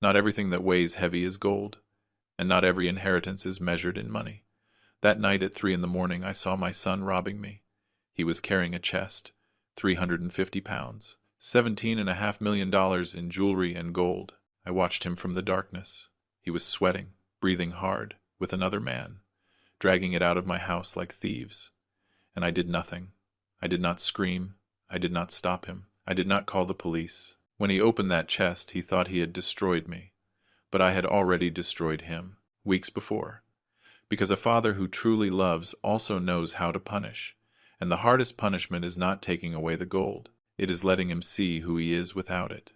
Not everything that weighs heavy is gold, and not every inheritance is measured in money. That night at 3 in the morning, I saw my son robbing me. He was carrying a chest, 350 pounds, $17.5 million in jewelry and gold. I watched him from the darkness. He was sweating, breathing hard, with another man, dragging it out of my house like thieves. And I did nothing. I did not scream. I did not stop him. I did not call the police. When he opened that chest, he thought he had destroyed me. But I had already destroyed him, weeks before. Because a father who truly loves also knows how to punish. And the hardest punishment is not taking away the gold. It is letting him see who he is without it.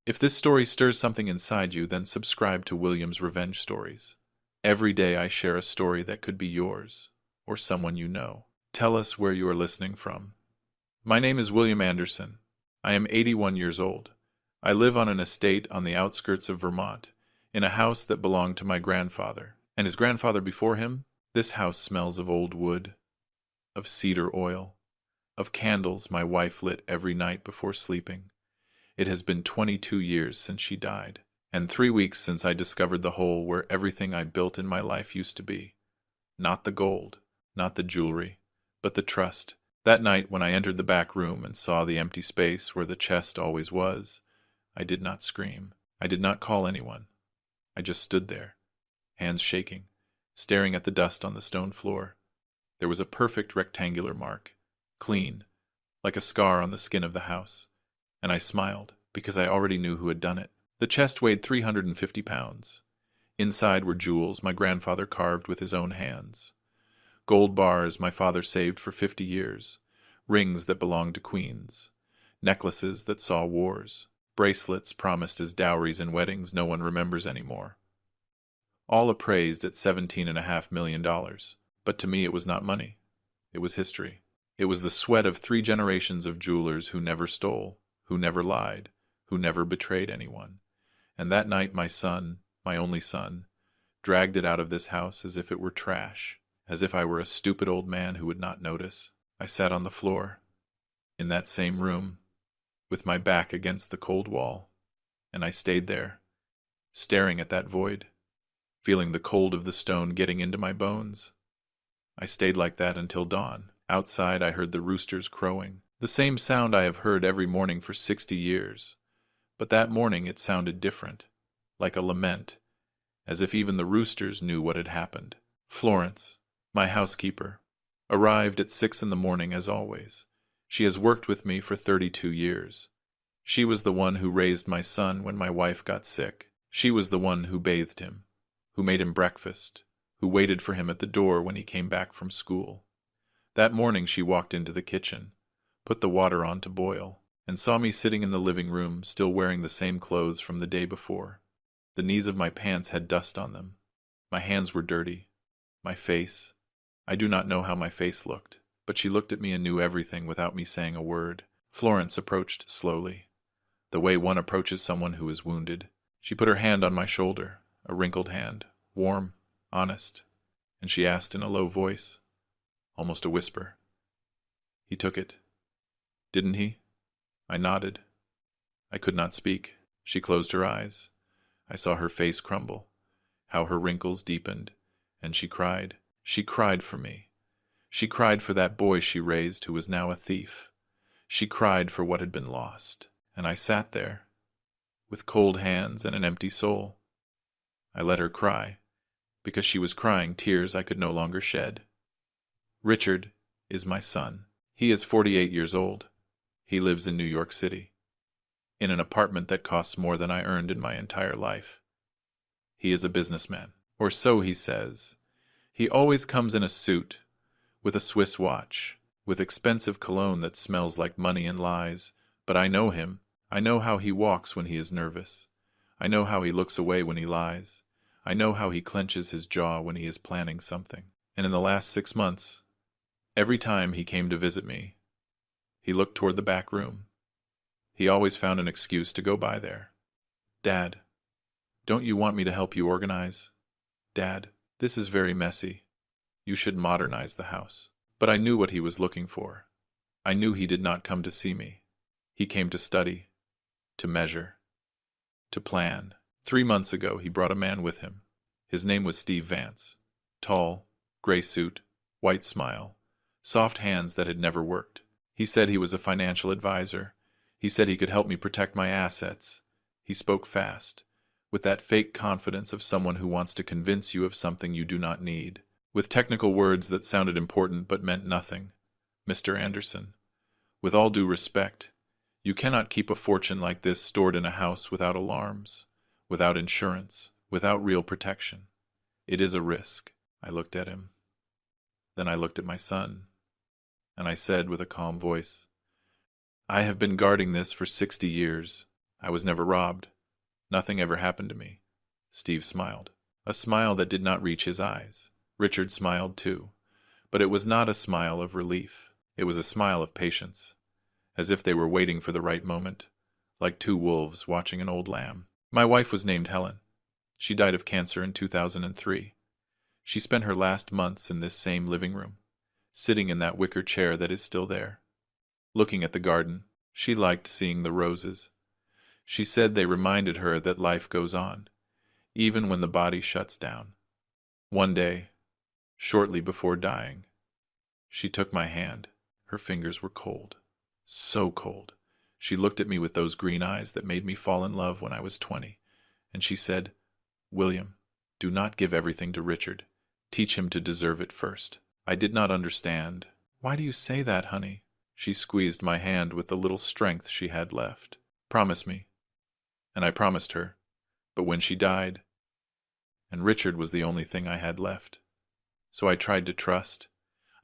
If this story stirs something inside you, then subscribe to William's Revenge Stories. Every day I share a story that could be yours, or someone you know. Tell us where you are listening from. My name is William Anderson. I am 81 years old. I live on an estate on the outskirts of Vermont, in a house that belonged to my grandfather, and his grandfather before him. This house smells of old wood, of cedar oil, of candles my wife lit every night before sleeping. It has been 22 years since she died, and 3 weeks since I discovered the hole where everything I built in my life used to be. Not the gold, not the jewelry, but the trust. That night when I entered the back room and saw the empty space where the chest always was, I did not scream. I did not call anyone. I just stood there, hands shaking, staring at the dust on the stone floor. There was a perfect rectangular mark, clean, like a scar on the skin of the house, and I smiled because I already knew who had done it. The chest weighed 350 pounds. Inside were jewels my grandfather carved with his own hands. Gold bars my father saved for 50 years, rings that belonged to queens, necklaces that saw wars, bracelets promised as dowries in weddings no one remembers anymore. All appraised at $17.5 million. But to me it was not money. It was history. It was the sweat of 3 generations of jewelers who never stole, who never lied, who never betrayed anyone. And that night my son, my only son, dragged it out of this house as if it were trash, as if I were a stupid old man who would not notice. I sat on the floor, in that same room, with my back against the cold wall, and I stayed there, staring at that void, feeling the cold of the stone getting into my bones. I stayed like that until dawn. Outside I heard the roosters crowing, the same sound I have heard every morning for 60 years. But that morning it sounded different, like a lament, as if even the roosters knew what had happened. Florence, my housekeeper, arrived at 6 in the morning as always. She has worked with me for 32 years. She was the one who raised my son when my wife got sick. She was the one who bathed him, who made him breakfast, who waited for him at the door when he came back from school. That morning she walked into the kitchen, put the water on to boil, and saw me sitting in the living room, still wearing the same clothes from the day before. The knees of my pants had dust on them. My hands were dirty. My face, I do not know how my face looked, but she looked at me and knew everything without me saying a word. Florence approached slowly, the way one approaches someone who is wounded. She put her hand on my shoulder, a wrinkled hand, warm, honest, and she asked in a low voice, almost a whisper, "He took it, didn't he?" I nodded. I could not speak. She closed her eyes. I saw her face crumble, how her wrinkles deepened, and she cried. She cried for me. She cried for that boy she raised who was now a thief. She cried for what had been lost. And I sat there, with cold hands and an empty soul. I let her cry, because she was crying tears I could no longer shed. Richard is my son. He is 48 years old. He lives in New York City, in an apartment that costs more than I earned in my entire life. He is a businessman, or so he says. He always comes in a suit, with a Swiss watch, with expensive cologne that smells like money and lies. But I know him. I know how he walks when he is nervous. I know how he looks away when he lies. I know how he clenches his jaw when he is planning something. And in the last 6 months, every time he came to visit me, he looked toward the back room. He always found an excuse to go by there. "Dad, don't you want me to help you organize? Dad, this is very messy. You should modernize the house." But I knew what he was looking for. I knew he did not come to see me. He came to study, to measure, to plan. 3 months ago, he brought a man with him. His name was Steve Vance. Tall, gray suit, white smile, soft hands that had never worked. He said he was a financial advisor. He said he could help me protect my assets. He spoke fast, with that fake confidence of someone who wants to convince you of something you do not need, with technical words that sounded important but meant nothing. Mr. Anderson, with all due respect, you cannot keep a fortune like this stored in a house without alarms, without insurance, without real protection. It is a risk. I looked at him. Then I looked at my son, and I said with a calm voice, I have been guarding this for 60 years. I was never robbed. Nothing ever happened to me. Steve smiled, a smile that did not reach his eyes. Richard smiled too, but it was not a smile of relief. It was a smile of patience, as if they were waiting for the right moment, like two wolves watching an old lamb. My wife was named Helen. She died of cancer in 2003. She spent her last months in this same living room, sitting in that wicker chair that is still there, looking at the garden. She liked seeing the roses. She said they reminded her that life goes on, even when the body shuts down. One day, shortly before dying, she took my hand. Her fingers were cold, so cold. She looked at me with those green eyes that made me fall in love when I was 20, and she said, William, do not give everything to Richard. Teach him to deserve it first. I did not understand. Why do you say that, honey? She squeezed my hand with the little strength she had left. Promise me. And I promised her. But when she died, and Richard was the only thing I had left. So I tried to trust.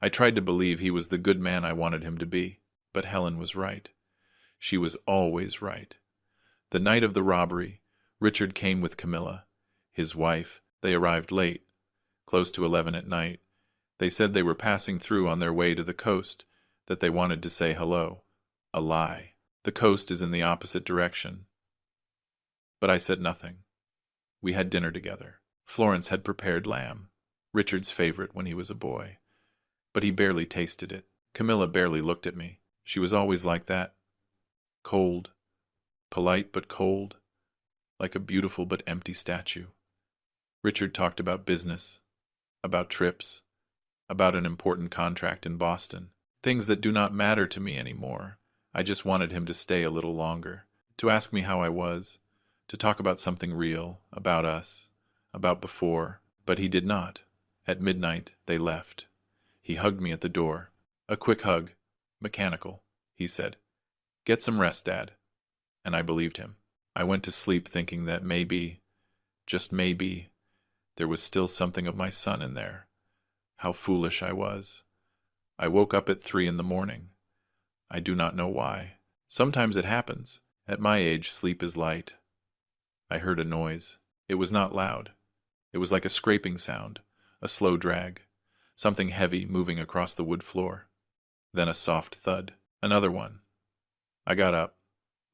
I tried to believe he was the good man I wanted him to be. But Helen was right. She was always right. The night of the robbery, Richard came with Camilla, his wife. They arrived late, close to 11 at night. They said they were passing through on their way to the coast, that they wanted to say hello. A lie. The coast is in the opposite direction. But I said nothing. We had dinner together. Florence had prepared lamb, Richard's favorite when he was a boy. But he barely tasted it. Camilla barely looked at me. She was always like that. Cold. Polite but cold. Like a beautiful but empty statue. Richard talked about business, about trips, about an important contract in Boston. Things that do not matter to me anymore. I just wanted him to stay a little longer, to ask me how I was, to talk about something real, about us, about before. But he did not. At midnight, they left. He hugged me at the door. A quick hug. Mechanical. He said, Get some rest, Dad. And I believed him. I went to sleep thinking that maybe, just maybe, there was still something of my son in there. How foolish I was. I woke up at 3 in the morning. I do not know why. Sometimes it happens. At my age, sleep is light. I heard a noise. It was not loud. It was like a scraping sound, a slow drag, something heavy moving across the wood floor. Then a soft thud. Another one. I got up.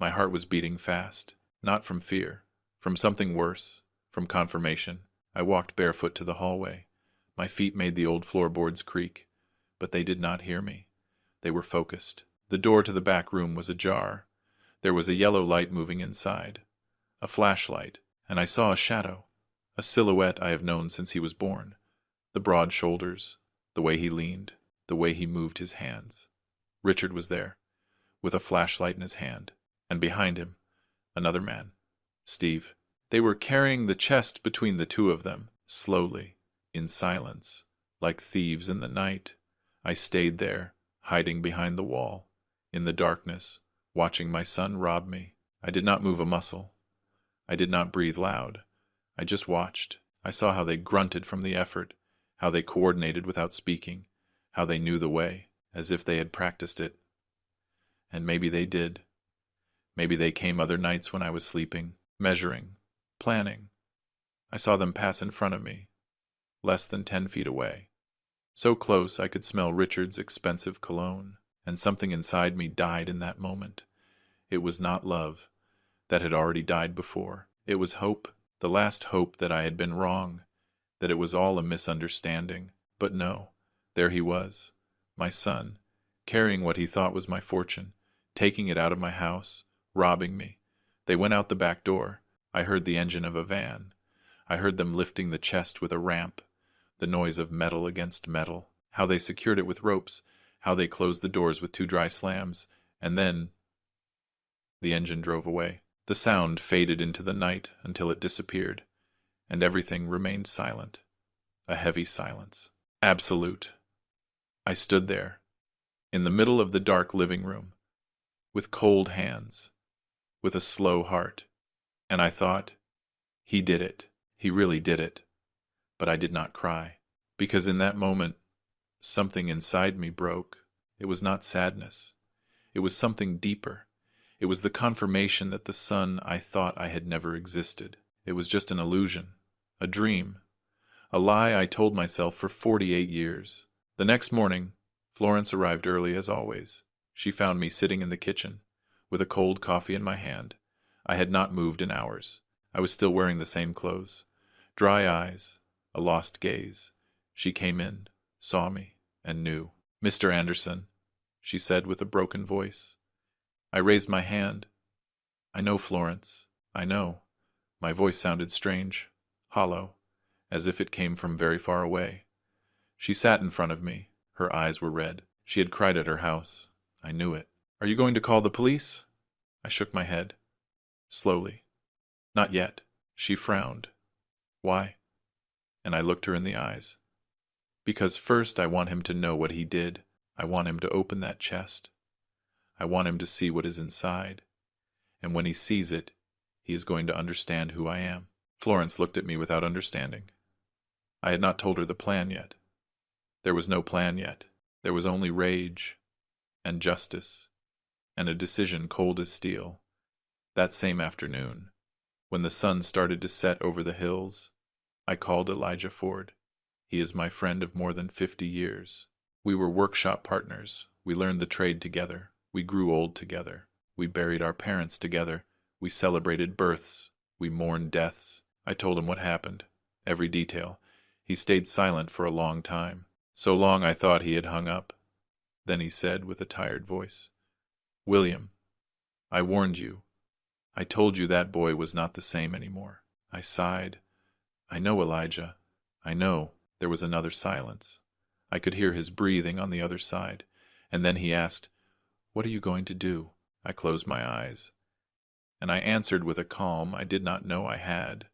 My heart was beating fast. Not from fear. From something worse. From confirmation. I walked barefoot to the hallway. My feet made the old floorboards creak. But they did not hear me. They were focused. The door to the back room was ajar. There was a yellow light moving inside. A flashlight. And I saw a shadow. A silhouette I have known since he was born. The broad shoulders. The way he leaned. The way he moved his hands. Richard was there, with a flashlight in his hand. And behind him, another man. Steve. They were carrying the chest between the two of them, slowly, in silence, like thieves in the night. I stayed there, hiding behind the wall, in the darkness, watching my son rob me. I did not move a muscle. I did not breathe loud. I just watched. I saw how they grunted from the effort, how they coordinated without speaking, how they knew the way, as if they had practiced it. And maybe they did. Maybe they came other nights when I was sleeping, measuring, planning. I saw them pass in front of me, less than 10 feet away. So close I could smell Richard's expensive cologne, and something inside me died in that moment. It was not love. That had already died before. It was hope, the last hope that I had been wrong, that it was all a misunderstanding. But no, there he was, my son, carrying what he thought was my fortune, taking it out of my house, robbing me. They went out the back door. I heard the engine of a van. I heard them lifting the chest with a ramp, the noise of metal against metal, how they secured it with ropes, how they closed the doors with two dry slams, and then the engine drove away. The sound faded into the night until it disappeared, and everything remained silent. A heavy silence. Absolute. I stood there, in the middle of the dark living room, with cold hands, with a slow heart, and I thought, he did it. He really did it. But I did not cry, because in that moment, something inside me broke. It was not sadness. It was something deeper. It was the confirmation that the son I thought I had never existed. It was just an illusion, a dream, a lie I told myself for 48 years. The next morning, Florence arrived early as always. She found me sitting in the kitchen, with a cold coffee in my hand. I had not moved in hours. I was still wearing the same clothes. Dry eyes, a lost gaze. She came in, saw me, and knew. "Mr. Anderson," she said with a broken voice. I raised my hand. "I know, Florence, I know." My voice sounded strange, hollow, as if it came from very far away. She sat in front of me. Her eyes were red. She had cried at her house. I knew it. "Are you going to call the police?" I shook my head. Slowly. "Not yet." She frowned. "Why?" And I looked her in the eyes. "Because first I want him to know what he did. I want him to open that chest. I want him to see what is inside. And when he sees it, he is going to understand who I am." Florence looked at me without understanding. I had not told her the plan yet. There was no plan yet. There was only rage, and justice, and a decision cold as steel. That same afternoon, when the sun started to set over the hills, I called Elijah Ford. He is my friend of more than 50 years. We were workshop partners. We learned the trade together. We grew old together. We buried our parents together. We celebrated births. We mourned deaths. I told him what happened, every detail. He stayed silent for a long time. So long I thought he had hung up. Then he said with a tired voice, "William, I warned you. I told you that boy was not the same anymore." I sighed. "I know, Elijah. I know." There was another silence. I could hear his breathing on the other side. And then he asked, "What are you going to do?" I closed my eyes. And I answered with a calm I did not know I had.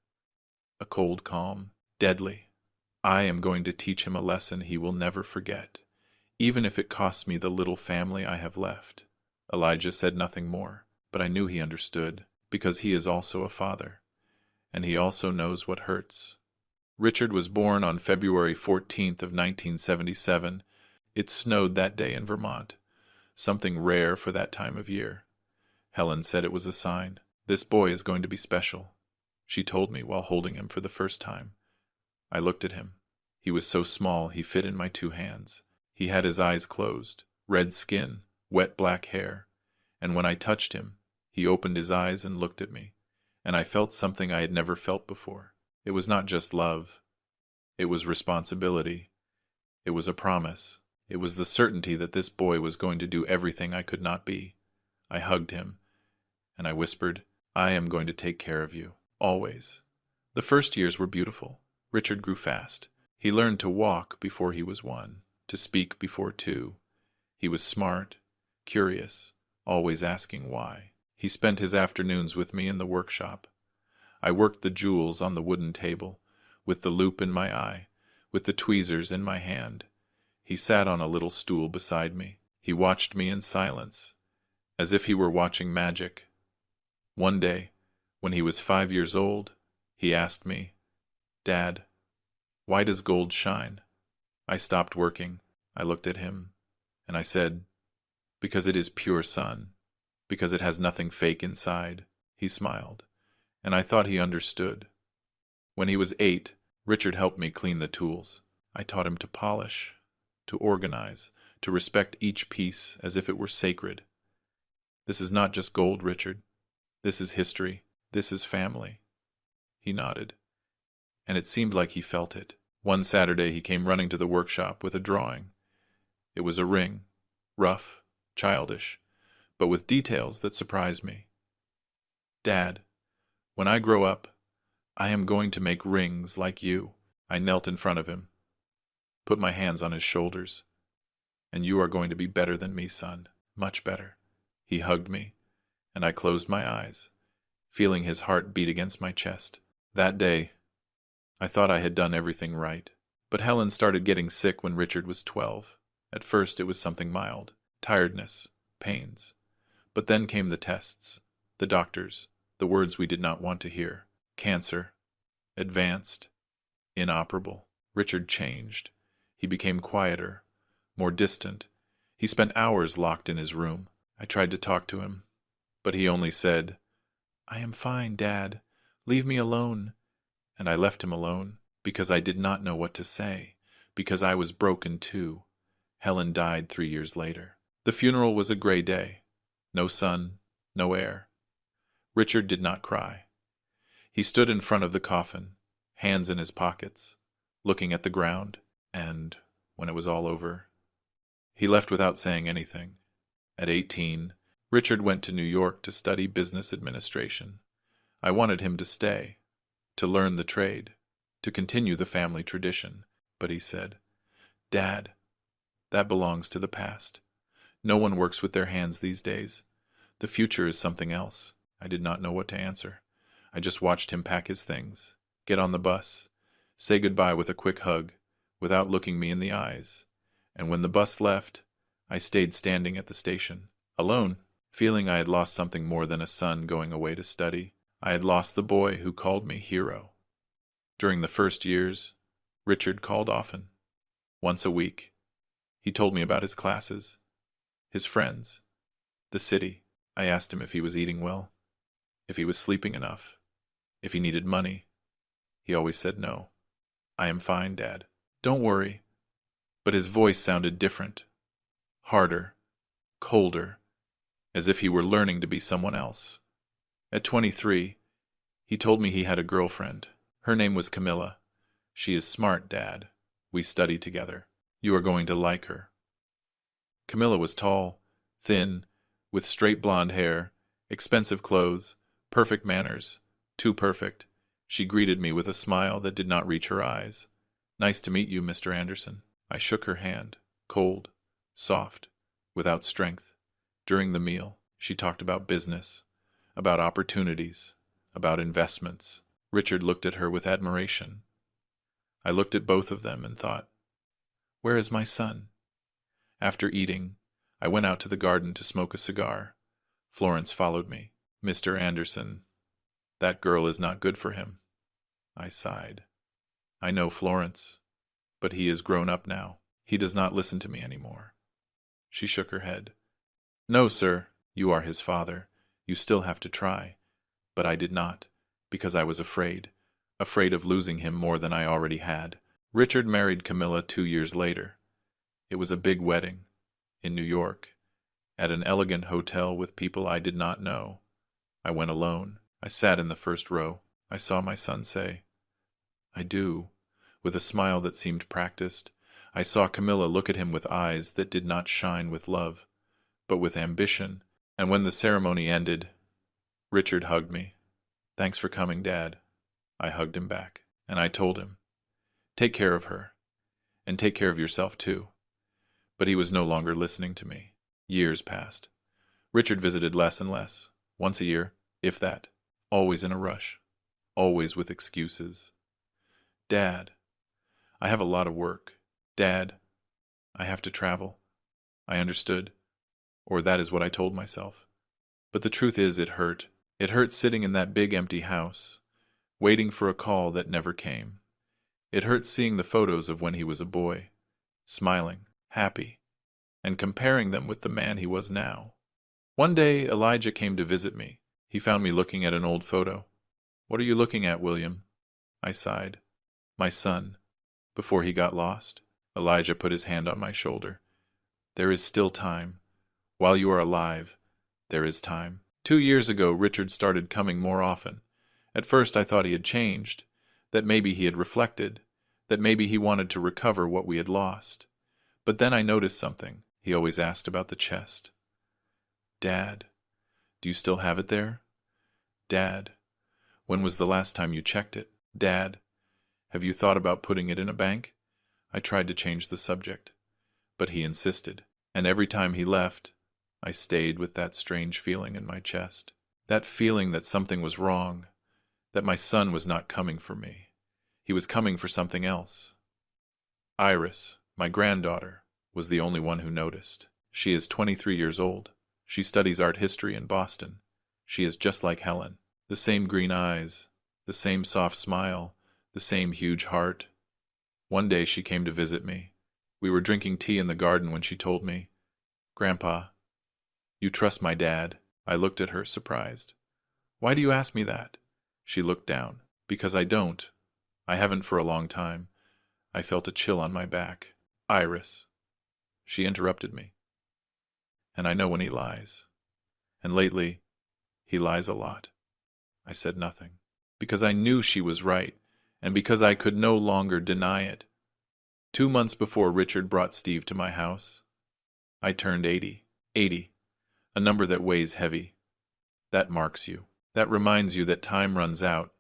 A cold calm, deadly. "I am going to teach him a lesson he will never forget, even if it costs me the little family I have left." Elijah said nothing more, but I knew he understood, because he is also a father, and he also knows what hurts. Richard was born on February 14th of 1977. It snowed that day in Vermont, something rare for that time of year. Helen said it was a sign. This boy is going to be special, she told me while holding him for the first time. I looked at him. He was so small he fit in my two hands. He had his eyes closed, red skin, wet black hair, and when I touched him, he opened his eyes and looked at me, and I felt something I had never felt before. It was not just love. It was responsibility. It was a promise. It was the certainty that this boy was going to do everything I could not be. I hugged him, and I whispered, "I am going to take care of you, always." The first years were beautiful. Richard grew fast. He learned to walk before he was 1, to speak before 2. He was smart, curious, always asking why. He spent his afternoons with me in the workshop. I worked the jewels on the wooden table, with the loop in my eye, with the tweezers in my hand. He sat on a little stool beside me. He watched me in silence, as if he were watching magic. One day, when he was 5 years old, he asked me, "Dad, why does gold shine?" I stopped working. I looked at him, and I said, "Because it is pure sun, because it has nothing fake inside." He smiled, and I thought he understood. When he was 8, Richard helped me clean the tools. I taught him to polish, to organize, to respect each piece as if it were sacred. "This is not just gold, Richard. This is history. This is family." He nodded, and it seemed like he felt it. One Saturday he came running to the workshop with a drawing. It was a ring, rough, childish, but with details that surprised me. "Dad, When I grow up, I am going to make rings like you. I knelt in front of him, put my hands on his shoulders. And you are going to be better than me, son. Much better. He hugged me, and I closed my eyes, feeling his heart beat against my chest. That day, I thought I had done everything right. But Helen started getting sick when Richard was 12. At first it was something mild, tiredness, pains. But then came the tests, the doctors, the words we did not want to hear. Cancer, advanced, inoperable. Richard changed. He became quieter, more distant. He spent hours locked in his room. I tried to talk to him, but he only said, "I am fine, Dad. Leave me alone." And I left him alone, because I did not know what to say, because I was broken too. Helen died 3 years later. The funeral was a gray day. No sun, no air. Richard did not cry. He stood in front of the coffin, hands in his pockets, looking at the ground, and, when it was all over, he left without saying anything. At 18, Richard went to New York to study business administration. I wanted him to stay, to learn the trade, to continue the family tradition. But he said, "Dad, that belongs to the past. No one works with their hands these days. The future is something else." I did not know what to answer. I just watched him pack his things, get on the bus, say goodbye with a quick hug, without looking me in the eyes. And when the bus left, I stayed standing at the station, alone, feeling I had lost something more than a son going away to study. I had lost the boy who called me hero. During the first years, Richard called often, once a week. He told me about his classes, his friends, the city. I asked him if he was eating well, if he was sleeping enough, if he needed money. He always said no. "I am fine, Dad. Don't worry." But his voice sounded different, harder, colder, as if he were learning to be someone else. At 23, he told me he had a girlfriend. Her name was Camilla. "She is smart, Dad. We study together. You are going to like her." Camilla was tall, thin, with straight blonde hair, expensive clothes, perfect manners, too perfect. She greeted me with a smile that did not reach her eyes. "Nice to meet you, Mr. Anderson." I shook her hand, cold, soft, without strength. During the meal, she talked about business, about opportunities, about investments. Richard looked at her with admiration. I looked at both of them and thought, "Where is my son?" After eating, I went out to the garden to smoke a cigar. Florence followed me. "Mr. Anderson, that girl is not good for him." I sighed. "I know, Florence, but he is grown up now. He does not listen to me anymore." She shook her head. "No, sir, you are his father. You still have to try." But I did not, because I was afraid of losing him more than I already had. Richard married Camilla 2 years later. It was a big wedding, in New York, at an elegant hotel with people I did not know. I went alone. I sat in the first row. I saw my son say, "I do," with a smile that seemed practiced. I saw Camilla look at him with eyes that did not shine with love, but with ambition. And when the ceremony ended, Richard hugged me. "Thanks for coming, Dad." I hugged him back, and I told him, "Take care of her, and take care of yourself too." But he was no longer listening to me. Years passed. Richard visited less and less, once a year, if that, always in a rush, always with excuses. "Dad, I have a lot of work. Dad, I have to travel." I understood, or that is what I told myself. But the truth is it hurt. It hurt sitting in that big empty house, waiting for a call that never came. It hurt seeing the photos of when he was a boy, smiling, happy, and comparing them with the man he was now. One day Elijah came to visit me. He found me looking at an old photo. "What are you looking at, William?" I sighed. "My son, before he got lost." Elijah put his hand on my shoulder. "There is still time. While you are alive, there is time." 2 years ago, Richard started coming more often. At first I thought he had changed, that maybe he had reflected, that maybe he wanted to recover what we had lost. But then I noticed something. He always asked about the chest. "Dad, do you still have it there? Dad, When was the last time you checked it? Dad, have you thought about putting it in a bank? I tried to change the subject, but he insisted, and every time he left, I stayed with that strange feeling in my chest. That feeling that something was wrong, that my son was not coming for me. He was coming for something else. Iris, my granddaughter, was the only one who noticed. She is 23 years old. She studies art history in Boston. She is just like Helen. The same green eyes, the same soft smile, the same huge heart. One day she came to visit me. We were drinking tea in the garden when she told me, "Grandpa, you trust my dad?" I looked at her, surprised. "Why do you ask me that?" She looked down. "Because I don't. I haven't for a long time." I felt a chill on my back. "Iris." She interrupted me. "And I know when he lies. And lately, he lies a lot." I said nothing, because I knew she was right, and because I could no longer deny it. 2 months before Richard brought Steve to my house, I turned 80. 80, a number that weighs heavy. That marks you. That reminds you that time runs out.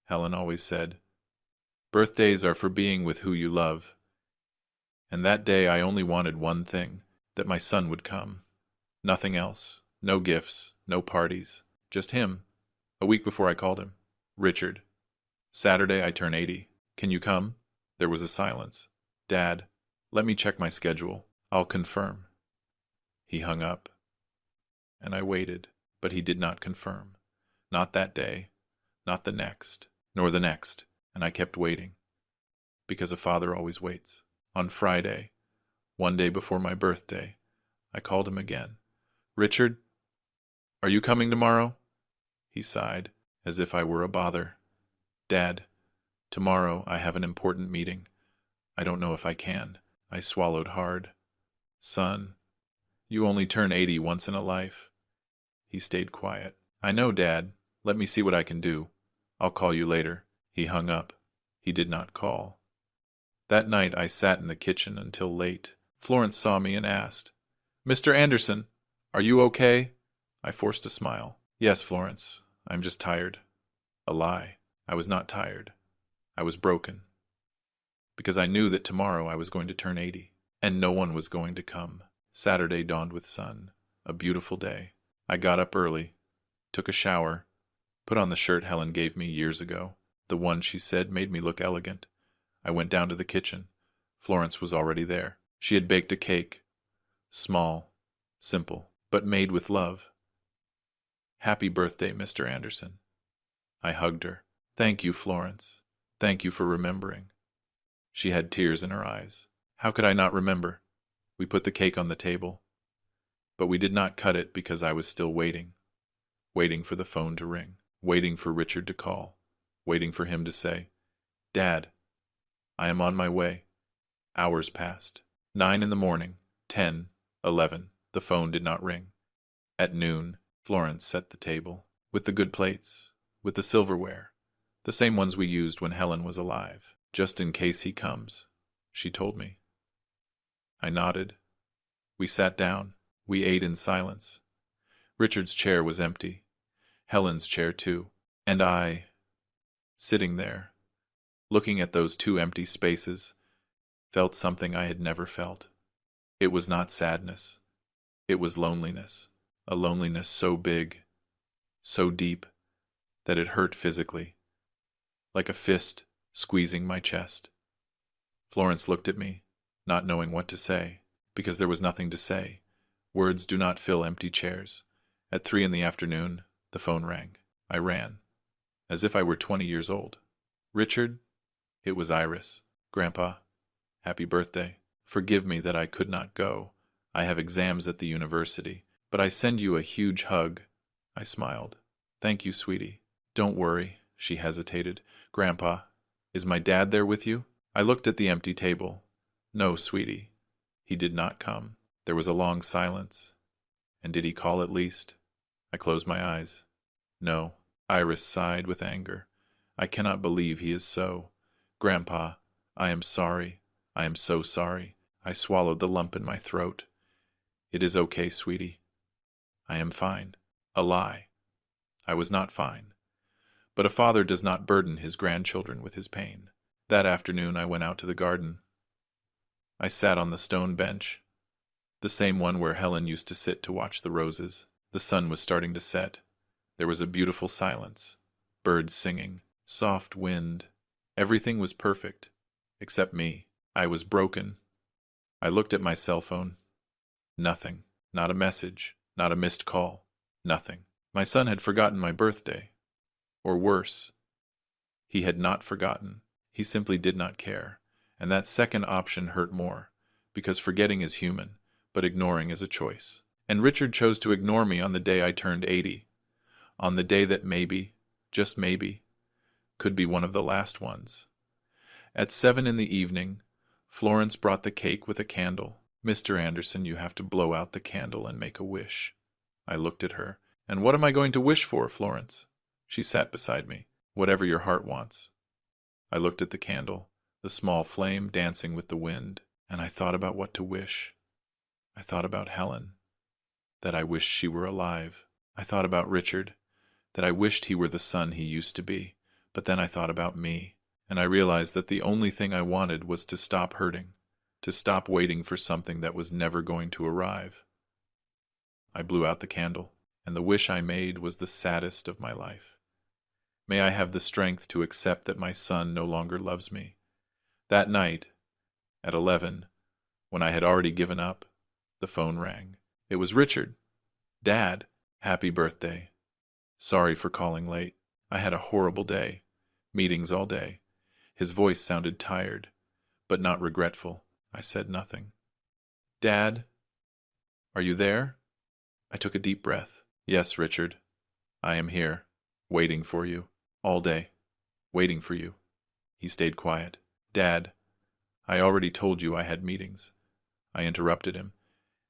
Helen always said, "Birthdays are for being with who you love." And that day I only wanted one thing, that my son would come. Nothing else. No gifts, no parties. Just him. A week before I called him. "Richard, Saturday I turn 80. Can you come?" There was a silence. "Dad, let me check my schedule. I'll confirm." He hung up, and I waited, but he did not confirm. Not that day, not the next, nor the next, and I kept waiting, because a father always waits. On Friday, one day before my birthday, I called him again. "Richard, are you coming tomorrow?" He sighed, as if I were a bother. "Dad, tomorrow I have an important meeting. I don't know if I can." I swallowed hard. "Son, you only turn 80 once in a life." He stayed quiet. "I know, Dad. Let me see what I can do. I'll call you later." He hung up. He did not call. That night I sat in the kitchen until late. Florence saw me and asked, "Mr. Anderson, are you okay?" I forced a smile. "Yes, Florence. I'm just tired." A lie. I was not tired. I was broken. Because I knew that tomorrow I was going to turn 80, and no one was going to come. Saturday dawned with sun. A beautiful day. I got up early, took a shower, put on the shirt Helen gave me years ago. The one, she said, made me look elegant. I went down to the kitchen. Florence was already there. She had baked a cake. Small, simple, but made with love. "Happy birthday, Mr. Anderson." I hugged her. "Thank you, Florence. Thank you for remembering." She had tears in her eyes. How could I not remember? We put the cake on the table. But we did not cut it because I was still waiting. Waiting for the phone to ring. Waiting for Richard to call. Waiting for him to say, "Dad, I am on my way." Hours passed. 9 in the morning, 10, 11. The phone did not ring. At noon, Florence set the table. With the good plates. With the silverware. The same ones we used when Helen was alive. "Just in case he comes," she told me. I nodded. We sat down. We ate in silence. Richard's chair was empty. Helen's chair too. And I, sitting there, looking at those two empty spaces, felt something I had never felt. It was not sadness. It was loneliness. A loneliness so big, so deep, that it hurt physically, like a fist squeezing my chest. Florence looked at me, not knowing what to say, because there was nothing to say. Words do not fill empty chairs. At 3 in the afternoon, the phone rang. I ran, as if I were 20 years old. "Richard?" It was Iris. "Grandpa, happy birthday. Forgive me that I could not go. I have exams at the university. But I send you a huge hug." I smiled. "Thank you, sweetie." "Don't worry," she hesitated. "Grandpa, is my dad there with you?" I looked at the empty table. "No, sweetie. He did not come." There was a long silence. "And did he call at least?" I closed my eyes. "No." Iris sighed with anger. "I cannot believe he is so. Grandpa, I am sorry. I am so sorry." I swallowed the lump in my throat. "It is okay, sweetie. I am fine." A lie. I was not fine. But a father does not burden his grandchildren with his pain. That afternoon I went out to the garden. I sat on the stone bench, the same one where Helen used to sit to watch the roses. The sun was starting to set. There was a beautiful silence, birds singing, soft wind. Everything was perfect, except me. I was broken. I looked at my cell phone. Nothing. Not a message, not a missed call. Nothing. My son had forgotten my birthday. Or worse, he had not forgotten. He simply did not care. And that second option hurt more, because forgetting is human, but ignoring is a choice. And Richard chose to ignore me on the day I turned 80. On the day that maybe, just maybe, could be one of the last ones. At 7 in the evening, Florence brought the cake with a candle. "Mr. Anderson, you have to blow out the candle and make a wish." I looked at her. "And what am I going to wish for, Florence?" She sat beside me. "Whatever your heart wants." I looked at the candle, the small flame dancing with the wind, and I thought about what to wish. I thought about Helen, that I wished she were alive. I thought about Richard, that I wished he were the son he used to be. But then I thought about me, and I realized that the only thing I wanted was to stop hurting, to stop waiting for something that was never going to arrive. I blew out the candle, and the wish I made was the saddest of my life. May I have the strength to accept that my son no longer loves me. That night, at 11, when I had already given up, the phone rang. It was Richard. "Dad, happy birthday. Sorry for calling late. I had a horrible day. Meetings all day." His voice sounded tired, but not regretful. I said nothing. "Dad, are you there?" I took a deep breath. "Yes, Richard. I am here, waiting for you. All day. Waiting for you." He stayed quiet. "Dad, I already told you I had meetings." I interrupted him,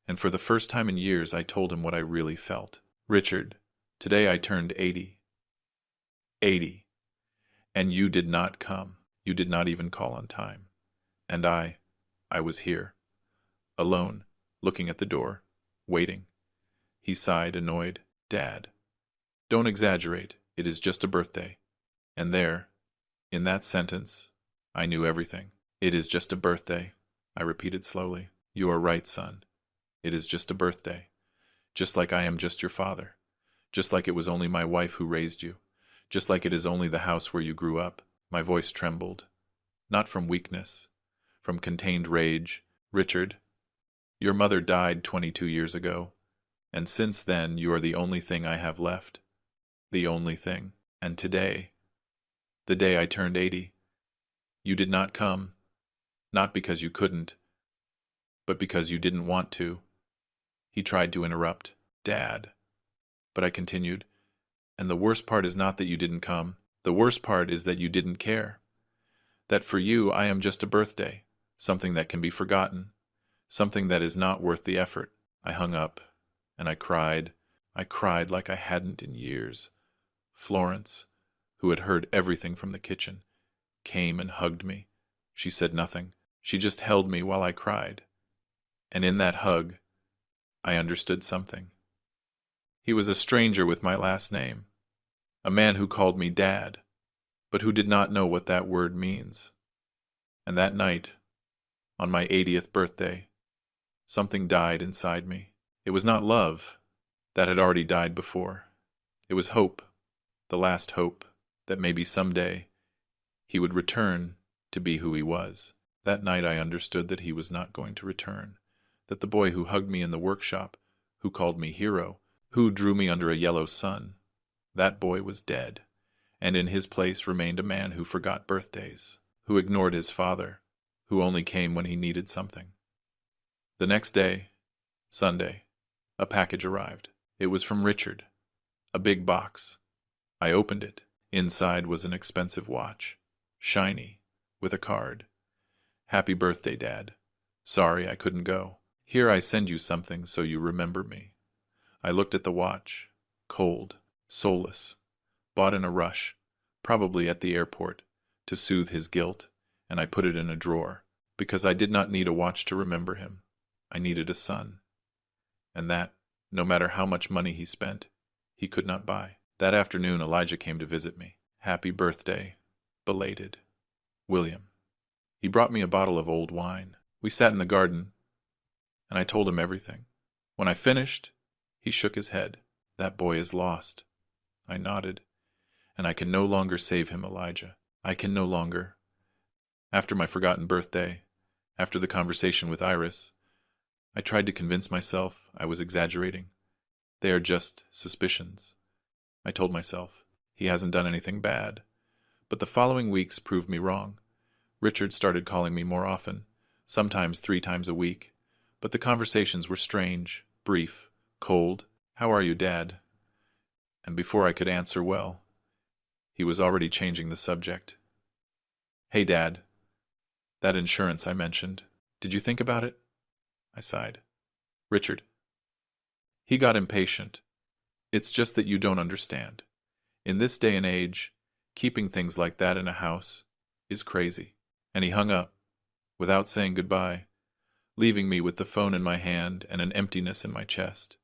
and for the first time in years I told him what I really felt. "Richard, today I turned 80. 80. And you did not come. You did not even call on time. And I was here, alone, looking at the door, waiting." He sighed, annoyed. "Dad, don't exaggerate. It is just a birthday." And there, in that sentence, I knew everything. "It is just a birthday," I repeated slowly. "You are right, son. It is just a birthday. Just like I am just your father. Just like it was only my wife who raised you. Just like it is only the house where you grew up." My voice trembled. Not from weakness, from contained rage. "Richard, your mother died 22 years ago, and since then you are the only thing I have left. The only thing. And today, the day I turned 80, you did not come, not because you couldn't, but because you didn't want to." He tried to interrupt. "Dad." But I continued, "And the worst part is not that you didn't come. The worst part is that you didn't care. That for you I am just a birthday, something that can be forgotten, something that is not worth the effort." I hung up, and I cried. I cried like I hadn't in years. Florence, who had heard everything from the kitchen, came and hugged me. She said nothing. She just held me while I cried. And in that hug, I understood something. He was a stranger with my last name, a man who called me Dad, but who did not know what that word means. And that night, on my 80th birthday, something died inside me. It was not love. That had already died before. It was hope, the last hope, that maybe someday he would return to be who he was. That night I understood that he was not going to return, that the boy who hugged me in the workshop, who called me hero, who drew me under a yellow sun, that boy was dead, and in his place remained a man who forgot birthdays, who ignored his father, who only came when he needed something. The next day, Sunday, a package arrived. It was from Richard, a big box. I opened it. Inside was an expensive watch, shiny, with a card. "Happy birthday, Dad. Sorry I couldn't go. Here I send you something so you remember me." I looked at the watch, cold, soulless, bought in a rush, probably at the airport, to soothe his guilt, and I put it in a drawer, because I did not need a watch to remember him. I needed a son. And that, no matter how much money he spent, he could not buy. That afternoon Elijah came to visit me. Happy birthday. Belated. William. He brought me a bottle of old wine. We sat in the garden, and I told him everything. When I finished, he shook his head. That boy is lost. I nodded. And I can no longer save him, Elijah. I can no longer. After my forgotten birthday, after the conversation with Iris, I tried to convince myself I was exaggerating. They are just suspicions. I told myself, he hasn't done anything bad. But the following weeks proved me wrong. Richard started calling me more often, sometimes 3 times a week. But the conversations were strange, brief, cold. How are you, Dad? And before I could answer well, he was already changing the subject. Hey, Dad. That insurance I mentioned. Did you think about it? I sighed. Richard. He got impatient. It's just that you don't understand. In this day and age, keeping things like that in a house is crazy. And he hung up, without saying goodbye, leaving me with the phone in my hand and an emptiness in my chest.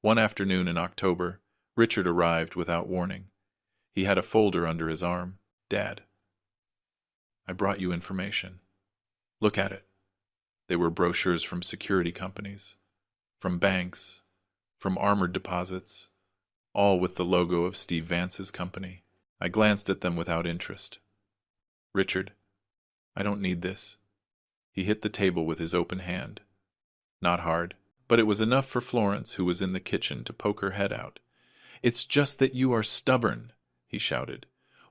One afternoon in October, Richard arrived without warning. He had a folder under his arm. Dad, I brought you information. Look at it. They were brochures from security companies, from banks, from armored deposits, all with the logo of Steve Vance's company. I glanced at them without interest. Richard, I don't need this. He hit the table with his open hand. Not hard, but it was enough for Florence, who was in the kitchen, to poke her head out. It's just that you are stubborn, he shouted.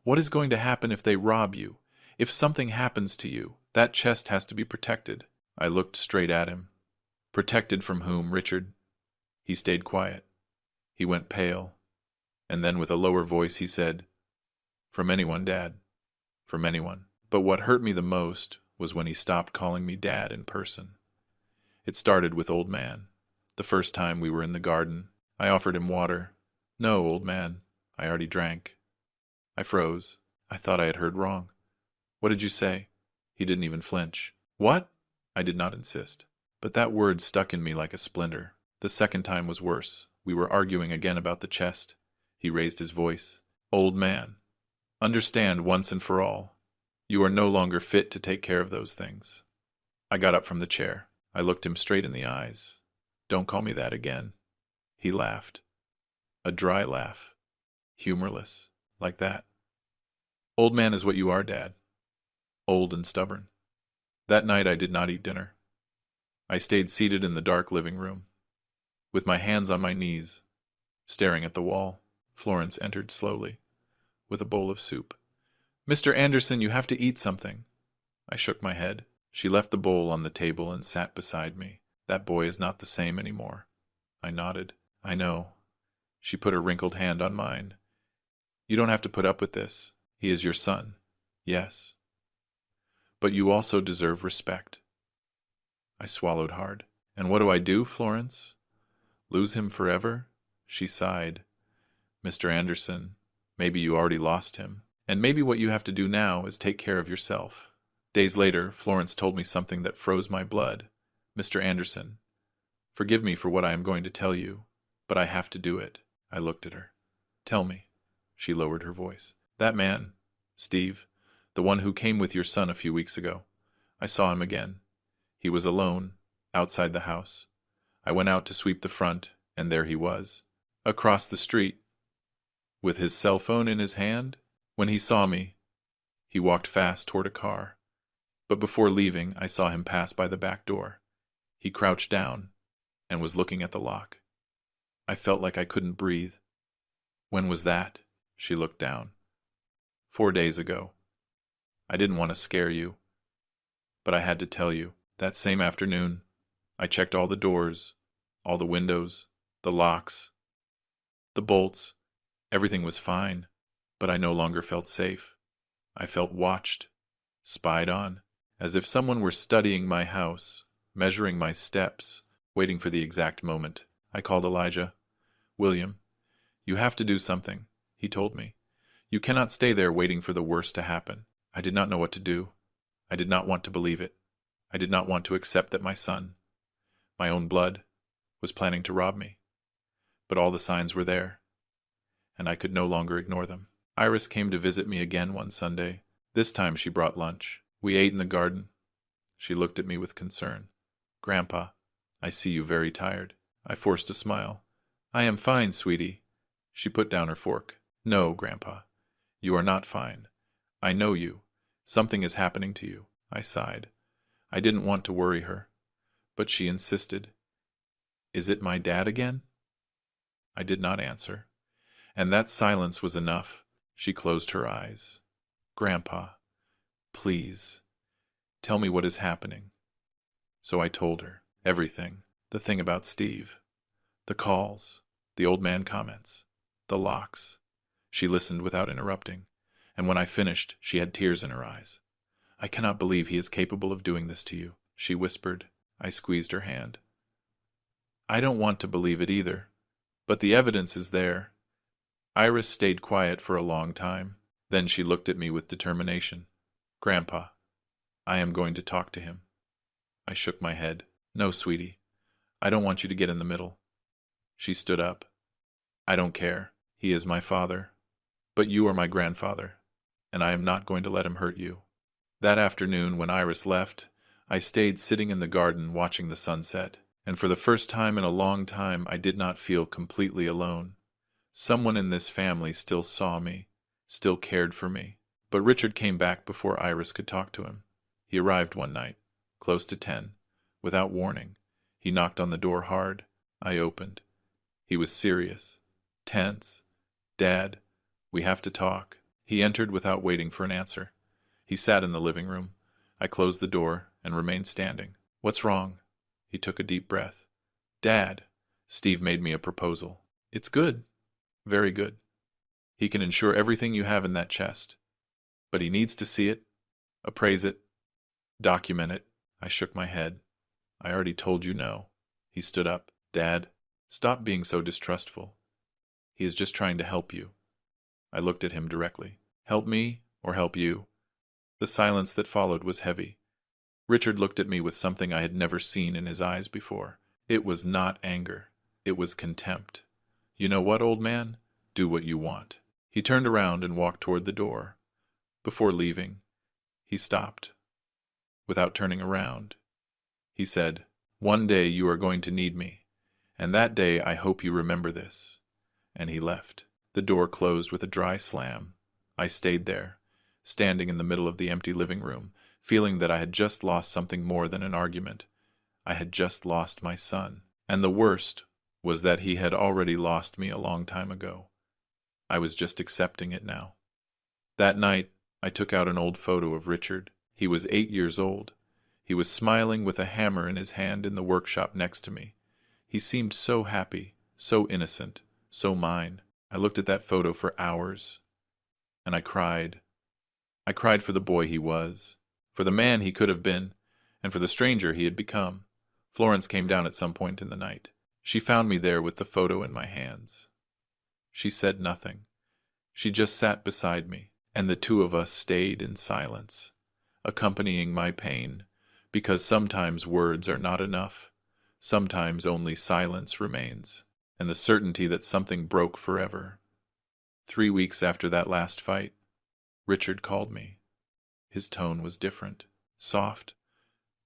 What is going to happen if they rob you? If something happens to you, that chest has to be protected. I looked straight at him. Protected from whom, Richard? He stayed quiet. He went pale. And then with a lower voice he said, From anyone, Dad. From anyone. But what hurt me the most was when he stopped calling me Dad in person. It started with Old Man. The first time we were in the garden, I offered him water. No, Old Man, I already drank. I froze. I thought I had heard wrong. What did you say? He didn't even flinch. What? I did not insist. But that word stuck in me like a splinter. The second time was worse. We were arguing again about the chest. He raised his voice. Old Man, understand once and for all. You are no longer fit to take care of those things. I got up from the chair. I looked him straight in the eyes. Don't call me that again. He laughed. A dry laugh. Humorless. Like that. Old Man is what you are, Dad. Old and stubborn. That night I did not eat dinner. I stayed seated in the dark living room, with my hands on my knees, staring at the wall. Florence entered slowly, with a bowl of soup. Mr. Anderson, you have to eat something. I shook my head. She left the bowl on the table and sat beside me. That boy is not the same anymore. I nodded. I know. She put her wrinkled hand on mine. You don't have to put up with this. He is your son. Yes. But you also deserve respect. I swallowed hard. And what do I do, Florence? Lose him forever? She sighed. Mr. Anderson, maybe you already lost him. And maybe what you have to do now is take care of yourself. Days later, Florence told me something that froze my blood. Mr. Anderson, forgive me for what I am going to tell you, but I have to do it. I looked at her. Tell me. She lowered her voice. That man, Steve, the one who came with your son a few weeks ago. I saw him again. He was alone, outside the house. I went out to sweep the front, and there he was, across the street, with his cell phone in his hand. When he saw me, he walked fast toward a car. But before leaving, I saw him pass by the back door. He crouched down and was looking at the lock. I felt like I couldn't breathe. When was that? She looked down. 4 days ago. I didn't want to scare you, but I had to tell you. That same afternoon, I checked all the doors, all the windows, the locks, the bolts. Everything was fine, but I no longer felt safe. I felt watched, spied on, as if someone were studying my house, measuring my steps, waiting for the exact moment. I called Elijah. William, you have to do something, he told me. You cannot stay there waiting for the worst to happen. I did not know what to do. I did not want to believe it. I did not want to accept that my son, my own blood, was planning to rob me. But all the signs were there, and I could no longer ignore them. Iris came to visit me again one Sunday. This time she brought lunch. We ate in the garden. She looked at me with concern. "Grandpa, I see you very tired." I forced a smile. "I am fine, sweetie." She put down her fork. "No, Grandpa, you are not fine. I know you. Something is happening to you." I sighed. I didn't want to worry her, but she insisted. "Is it my dad again?" I did not answer, and that silence was enough. She closed her eyes. "Grandpa, please, tell me what is happening." So I told her everything. The thing about Steve, the calls, the old man comments, the locks. She listened without interrupting, and when I finished, she had tears in her eyes. "I cannot believe he is capable of doing this to you," she whispered. I squeezed her hand. "I don't want to believe it either, but the evidence is there." Iris stayed quiet for a long time. Then she looked at me with determination. "Grandpa, I am going to talk to him." I shook my head. "No, sweetie. I don't want you to get in the middle." She stood up. "I don't care. He is my father. But you are my grandfather, and I am not going to let him hurt you." That afternoon, when Iris left, I stayed sitting in the garden watching the sunset, and for the first time in a long time I did not feel completely alone. Someone in this family still saw me, still cared for me. But Richard came back before Iris could talk to him. He arrived one night, close to 10, without warning. He knocked on the door hard. I opened. He was serious, tense. "Dad, we have to talk." He entered without waiting for an answer. He sat in the living room. I closed the door and remained standing. "What's wrong?" He took a deep breath. "Dad, Steve made me a proposal. It's good, very good. He can insure everything you have in that chest. But he needs to see it, appraise it, document it." I shook my head. "I already told you no." He stood up. "Dad, stop being so distrustful. He is just trying to help you." I looked at him directly. "Help me or help you?" The silence that followed was heavy. Richard looked at me with something I had never seen in his eyes before. It was not anger. It was contempt. "You know what, old man? Do what you want." He turned around and walked toward the door. Before leaving, he stopped. Without turning around, he said, "One day you are going to need me, and that day I hope you remember this." And he left. The door closed with a dry slam. I stayed there, standing in the middle of the empty living room, feeling that I had just lost something more than an argument. I had just lost my son. And the worst was that he had already lost me a long time ago. I was just accepting it now. That night, I took out an old photo of Richard. He was 8 years old. He was smiling with a hammer in his hand in the workshop next to me. He seemed so happy, so innocent, so mine. I looked at that photo for hours, and I cried. I cried for the boy he was, for the man he could have been, and for the stranger he had become. Florence came down at some point in the night. She found me there with the photo in my hands. She said nothing. She just sat beside me, and the two of us stayed in silence, accompanying my pain, because sometimes words are not enough. Sometimes only silence remains, and the certainty that something broke forever. 3 weeks after that last fight, Richard called me. His tone was different, soft,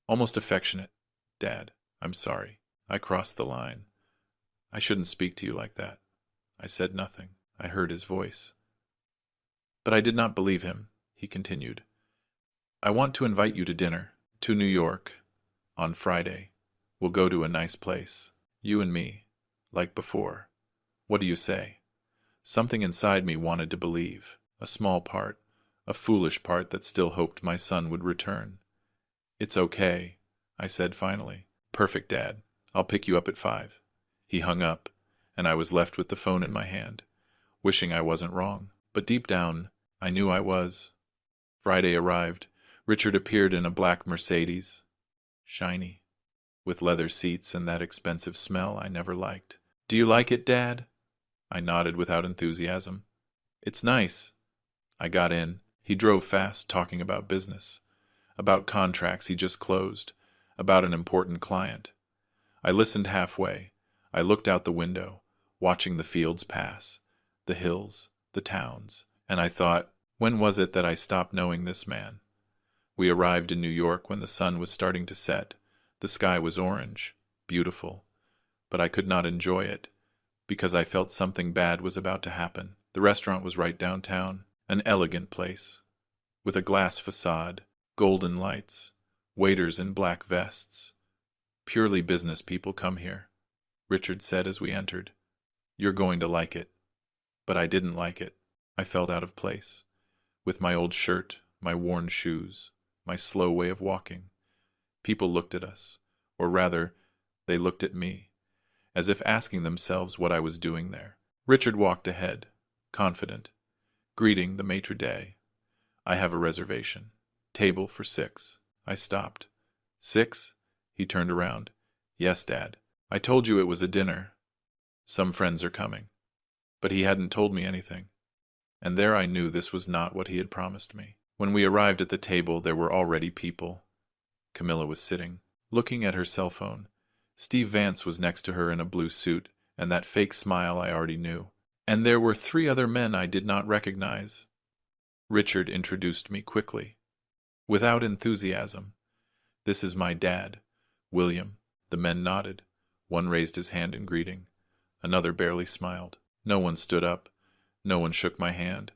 almost affectionate. "Dad, I'm sorry. I crossed the line. I shouldn't speak to you like that." I said nothing. I heard his voice. "But I did not believe him," he continued. "I want to invite you to dinner, to New York, on Friday. We'll go to a nice place, you and me, like before. What do you say?" Something inside me wanted to believe, a small part, a foolish part that still hoped my son would return. "It's okay," I said finally. "Perfect, Dad. I'll pick you up at 5. He hung up, and I was left with the phone in my hand, wishing I wasn't wrong. But deep down, I knew I was. Friday arrived. Richard appeared in a black Mercedes, shiny, with leather seats and that expensive smell I never liked. "Do you like it, Dad?" I nodded without enthusiasm. "It's nice." I got in. He drove fast, talking about business, about contracts he just closed, about an important client. I listened halfway. I looked out the window, watching the fields pass, the hills, the towns, And I thought, when was it that I stopped knowing this man? We arrived in New York when the sun was starting to set. The sky was orange, beautiful, but I could not enjoy it, because I felt something bad was about to happen. The restaurant was right downtown, an elegant place, with a glass facade, golden lights, waiters in black vests. Purely business people come here, Richard said as we entered. You're going to like it. But I didn't like it. I felt out of place, with my old shirt, my worn shoes, my slow way of walking. People looked at us, or rather, they looked at me, as if asking themselves what I was doing there. Richard walked ahead, confident, greeting the maitre d'. I have a reservation. Table for 6. I stopped. 6? He turned around. Yes, Dad. I told you it was a dinner. Some friends are coming. But he hadn't told me anything. And there I knew this was not what he had promised me. When we arrived at the table, there were already people. Camilla was sitting, looking at her cell phone. Steve Vance was next to her in a blue suit, and that fake smile I already knew. And there were 3 other men I did not recognize. Richard introduced me quickly, without enthusiasm. This is my dad, William. The men nodded. One raised his hand in greeting. Another barely smiled. No one stood up. No one shook my hand.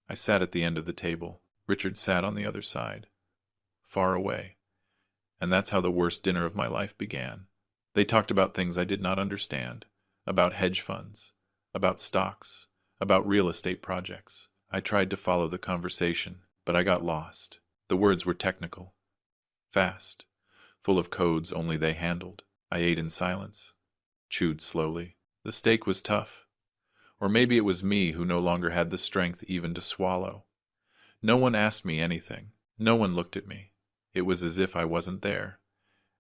I sat at the end of the table. Richard sat on the other side, far away. And that's how the worst dinner of my life began. They talked about things I did not understand, about hedge funds, about stocks, about real estate projects. I tried to follow the conversation, but I got lost. The words were technical, fast, full of codes only they handled. I ate in silence, chewed slowly. The steak was tough. Or maybe it was me who no longer had the strength even to swallow. No one asked me anything. No one looked at me. It was as if I wasn't there,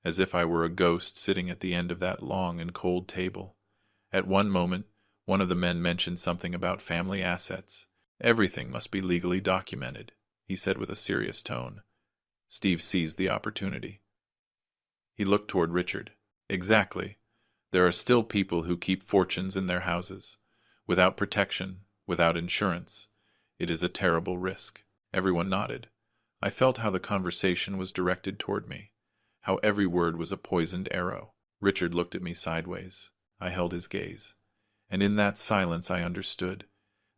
as if I were a ghost sitting at the end of that long and cold table. At one moment, one of the men mentioned something about family assets. Everything must be legally documented, he said with a serious tone. Steve seized the opportunity. He looked toward Richard. Exactly. There are still people who keep fortunes in their houses, without protection, without insurance. It is a terrible risk. Everyone nodded. I felt how the conversation was directed toward me, how every word was a poisoned arrow. Richard looked at me sideways. I held his gaze. And in that silence I understood.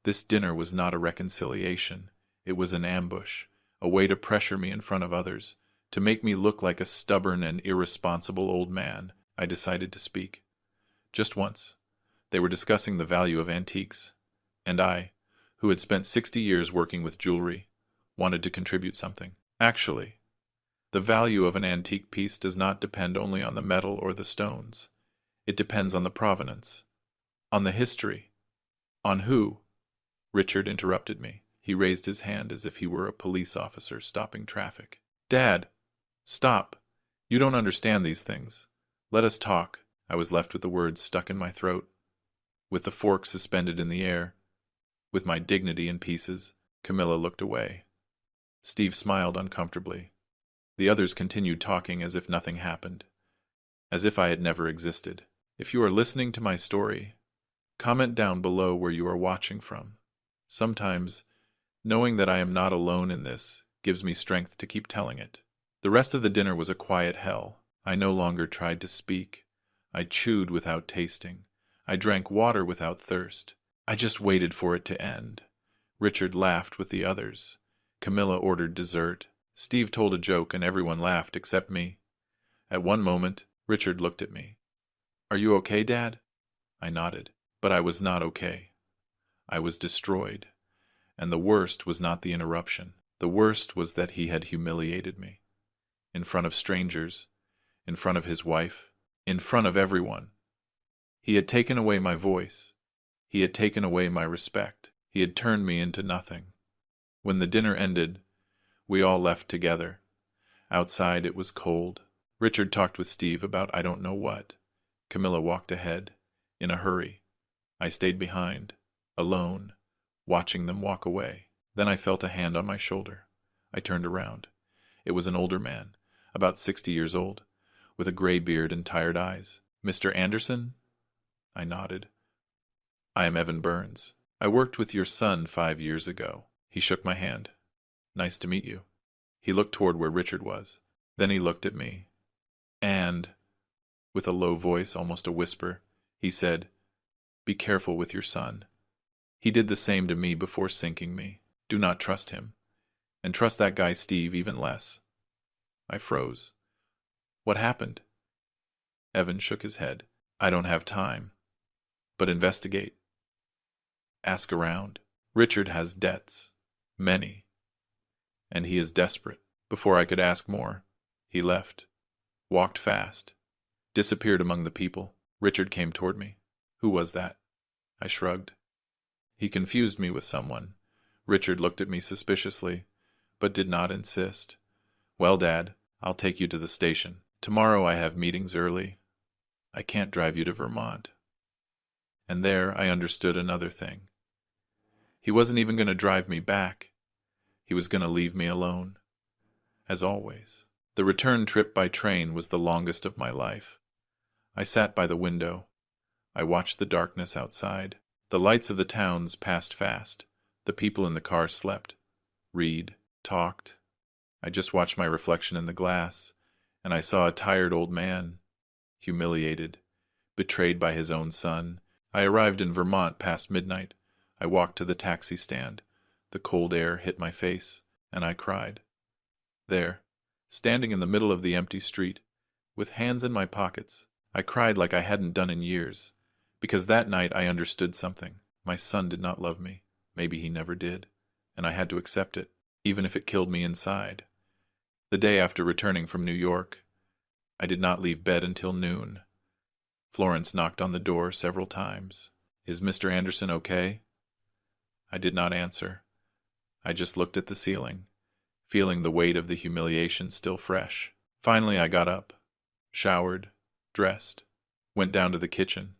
This dinner was not a reconciliation. It was an ambush, a way to pressure me in front of others, to make me look like a stubborn and irresponsible old man. I decided to speak. Just once. They were discussing the value of antiques, and I, who had spent 60 years working with jewelry, wanted to contribute something. Actually, the value of an antique piece does not depend only on the metal or the stones. It depends on the provenance, on the history, on who. Richard interrupted me. He raised his hand as if he were a police officer stopping traffic. Dad, stop. You don't understand these things. Let us talk. I was left with the words stuck in my throat, with the fork suspended in the air, with my dignity in pieces. Camilla looked away. Steve smiled uncomfortably. The others continued talking as if nothing happened, as if I had never existed. If you are listening to my story, comment down below where you are watching from. Sometimes, knowing that I am not alone in this gives me strength to keep telling it. The rest of the dinner was a quiet hell. I no longer tried to speak. I chewed without tasting. I drank water without thirst. I just waited for it to end. Richard laughed with the others. Camilla ordered dessert. Steve told a joke and everyone laughed except me. At one moment, Richard looked at me. Are you okay, Dad? I nodded. But I was not okay. I was destroyed. And the worst was not the interruption. The worst was that he had humiliated me. In front of strangers, in front of his wife, in front of everyone. He had taken away my voice. He had taken away my respect. He had turned me into nothing. When the dinner ended, we all left together. Outside it was cold. Richard talked with Steve about I don't know what. Camilla walked ahead, in a hurry. I stayed behind, alone, watching them walk away. Then I felt a hand on my shoulder. I turned around. It was an older man, about 60 years old, with a gray beard and tired eyes. Mr. Anderson? I nodded. I am Evan Burns. I worked with your son 5 years ago. He shook my hand. Nice to meet you. He looked toward where Richard was. Then he looked at me. And, with a low voice, almost a whisper, he said, "Be careful with your son. He did the same to me before sinking me. Do not trust him. And trust that guy Steve even less." I froze. What happened? Evan shook his head. I don't have time. But investigate. Ask around. Richard has debts. Many. And he is desperate. Before I could ask more, he left. Walked fast. Disappeared among the people. Richard came toward me. Who was that? I shrugged. He confused me with someone. Richard looked at me suspiciously, but did not insist. Well, Dad, I'll take you to the station. Tomorrow I have meetings early. I can't drive you to Vermont. And there I understood another thing. He wasn't even going to drive me back. He was going to leave me alone. As always. The return trip by train was the longest of my life. I sat by the window. I watched the darkness outside. The lights of the towns passed fast. The people in the car slept, read, talked. I just watched my reflection in the glass, and I saw a tired old man, humiliated, betrayed by his own son. I arrived in Vermont past midnight. I walked to the taxi stand. The cold air hit my face, and I cried. There, standing in the middle of the empty street, with hands in my pockets, I cried like I hadn't done in years, because that night I understood something. My son did not love me. Maybe he never did, and I had to accept it, even if it killed me inside. The day after returning from New York, I did not leave bed until noon. Florence knocked on the door several times. Is Mr. Anderson okay? I did not answer. I just looked at the ceiling, feeling the weight of the humiliation still fresh. Finally, I got up, showered, dressed, went down to the kitchen.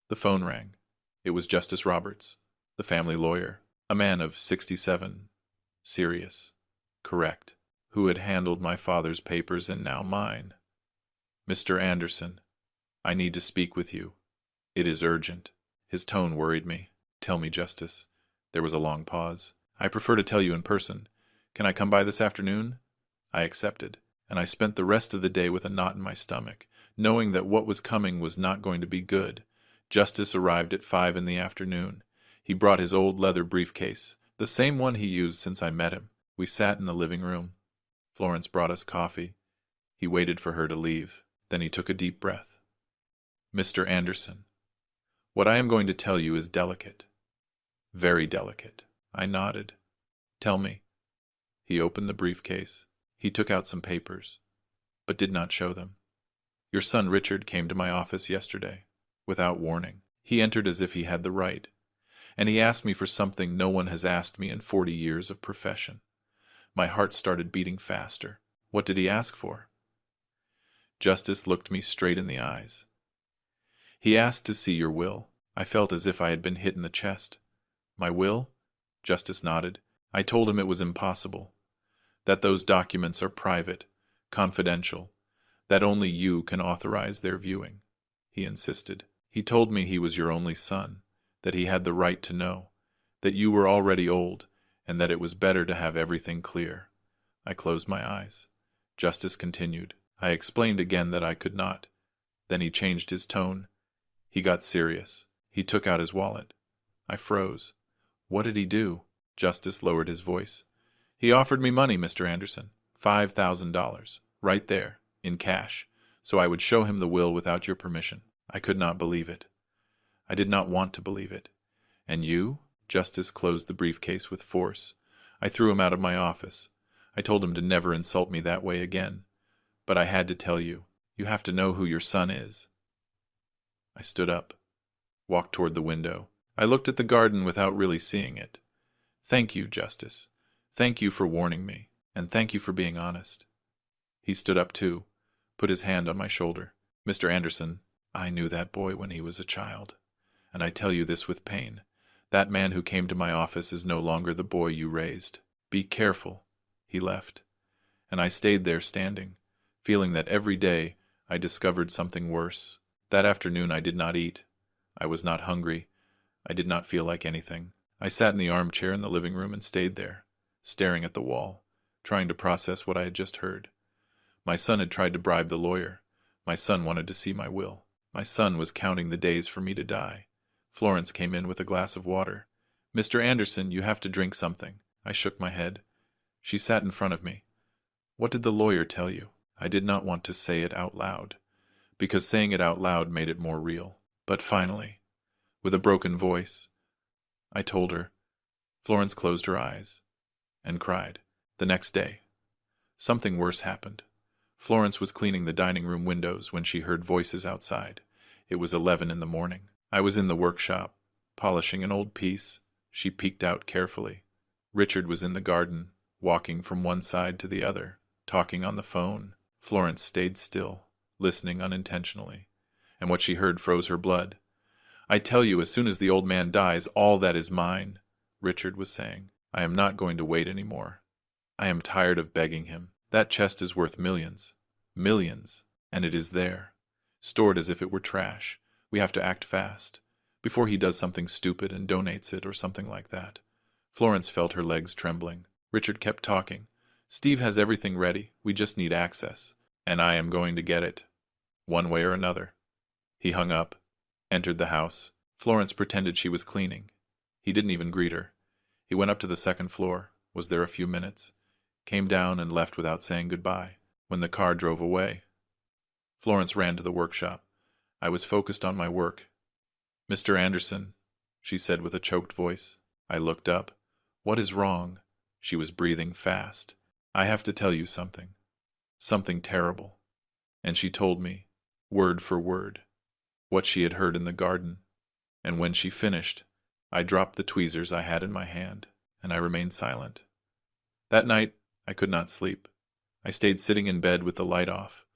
The phone rang. It was Justice Roberts, the family lawyer, a man of 67, serious, correct, who had handled my father's papers and now mine. "Mr. Anderson, I need to speak with you. It is urgent." His tone worried me. "Tell me, Justice." There was a long pause. "I prefer to tell you in person. Can I come by this afternoon?" I accepted, and I spent the rest of the day with a knot in my stomach, knowing that what was coming was not going to be good. Justice arrived at 5 in the afternoon. He brought his old leather briefcase, the same one he used since I met him. We sat in the living room. Florence brought us coffee. He waited for her to leave. Then he took a deep breath. "Mr. Anderson, what I am going to tell you is delicate. Very delicate." I nodded. "Tell me." He opened the briefcase. He took out some papers, but did not show them. "Your son Richard came to my office yesterday, without warning. He entered as if he had the right, and he asked me for something no one has asked me in 40 years of profession." My heart started beating faster. What did he ask for? Justice looked me straight in the eyes. "He asked to see your will." I felt as if I had been hit in the chest. "My will?" Justice nodded. "I told him it was impossible, that those documents are private, confidential, that only you can authorize their viewing." He insisted. "He told me he was your only son, that he had the right to know, that you were already old, and that it was better to have everything clear." I closed my eyes. Justice continued. I explained again that I could not. Then he changed his tone. He got serious. He took out his wallet. I froze. "What did he do?" Justice lowered his voice. "He offered me money, Mr. Anderson. $5,000. Right there, in cash, so I would show him the will without your permission." I could not believe it. I did not want to believe it. "And you?" Justice closed the briefcase with force. I threw him out of my office. I told him to never insult me that way again. But I had to tell you. You have to know who your son is. I stood up, walked toward the window. I looked at the garden without really seeing it. "Thank you, Justice. Thank you for warning me, and thank you for being honest." He stood up too, put his hand on my shoulder. "Mr. Anderson, I knew that boy when he was a child, and I tell you this with pain. That man who came to my office is no longer the boy you raised. Be careful." He left, and I stayed there standing, feeling that every day I discovered something worse. That afternoon I did not eat. I was not hungry. I did not feel like anything. I sat in the armchair in the living room and stayed there, staring at the wall, trying to process what I had just heard. My son had tried to bribe the lawyer. My son wanted to see my will. My son was counting the days for me to die. Florence came in with a glass of water. "Mr. Anderson, you have to drink something." I shook my head. She sat in front of me. "What did the lawyer tell you?" I did not want to say it out loud, because saying it out loud made it more real. But finally, with a broken voice, I told her. Florence closed her eyes and cried. The next day, something worse happened. Florence was cleaning the dining room windows when she heard voices outside. It was 11 in the morning. I was in the workshop, polishing an old piece. She peeked out carefully. Richard was in the garden, walking from one side to the other, talking on the phone. Florence stayed still, listening unintentionally, and what she heard froze her blood. "I tell you, as soon as the old man dies, all that is mine," Richard was saying. "I am not going to wait any more. I am tired of begging him. That chest is worth millions. Millions. And it is there, stored as if it were trash. We have to act fast, before he does something stupid and donates it or something like that." Florence felt her legs trembling. Richard kept talking. "Steve has everything ready. We just need access. And I am going to get it, one way or another." He hung up, entered the house. Florence pretended she was cleaning. He didn't even greet her. He went up to the second floor, was there a few minutes, came down and left without saying goodbye. When the car drove away, Florence ran to the workshop. I was focused on my work. "Mr. Anderson," she said with a choked voice. I looked up. "What is wrong?" She was breathing fast. "I have to tell you something. Something terrible." And she told me, word for word, what she had heard in the garden. And when she finished, I dropped the tweezers I had in my hand, and I remained silent. That night, I could not sleep. I stayed sitting in bed with the light off,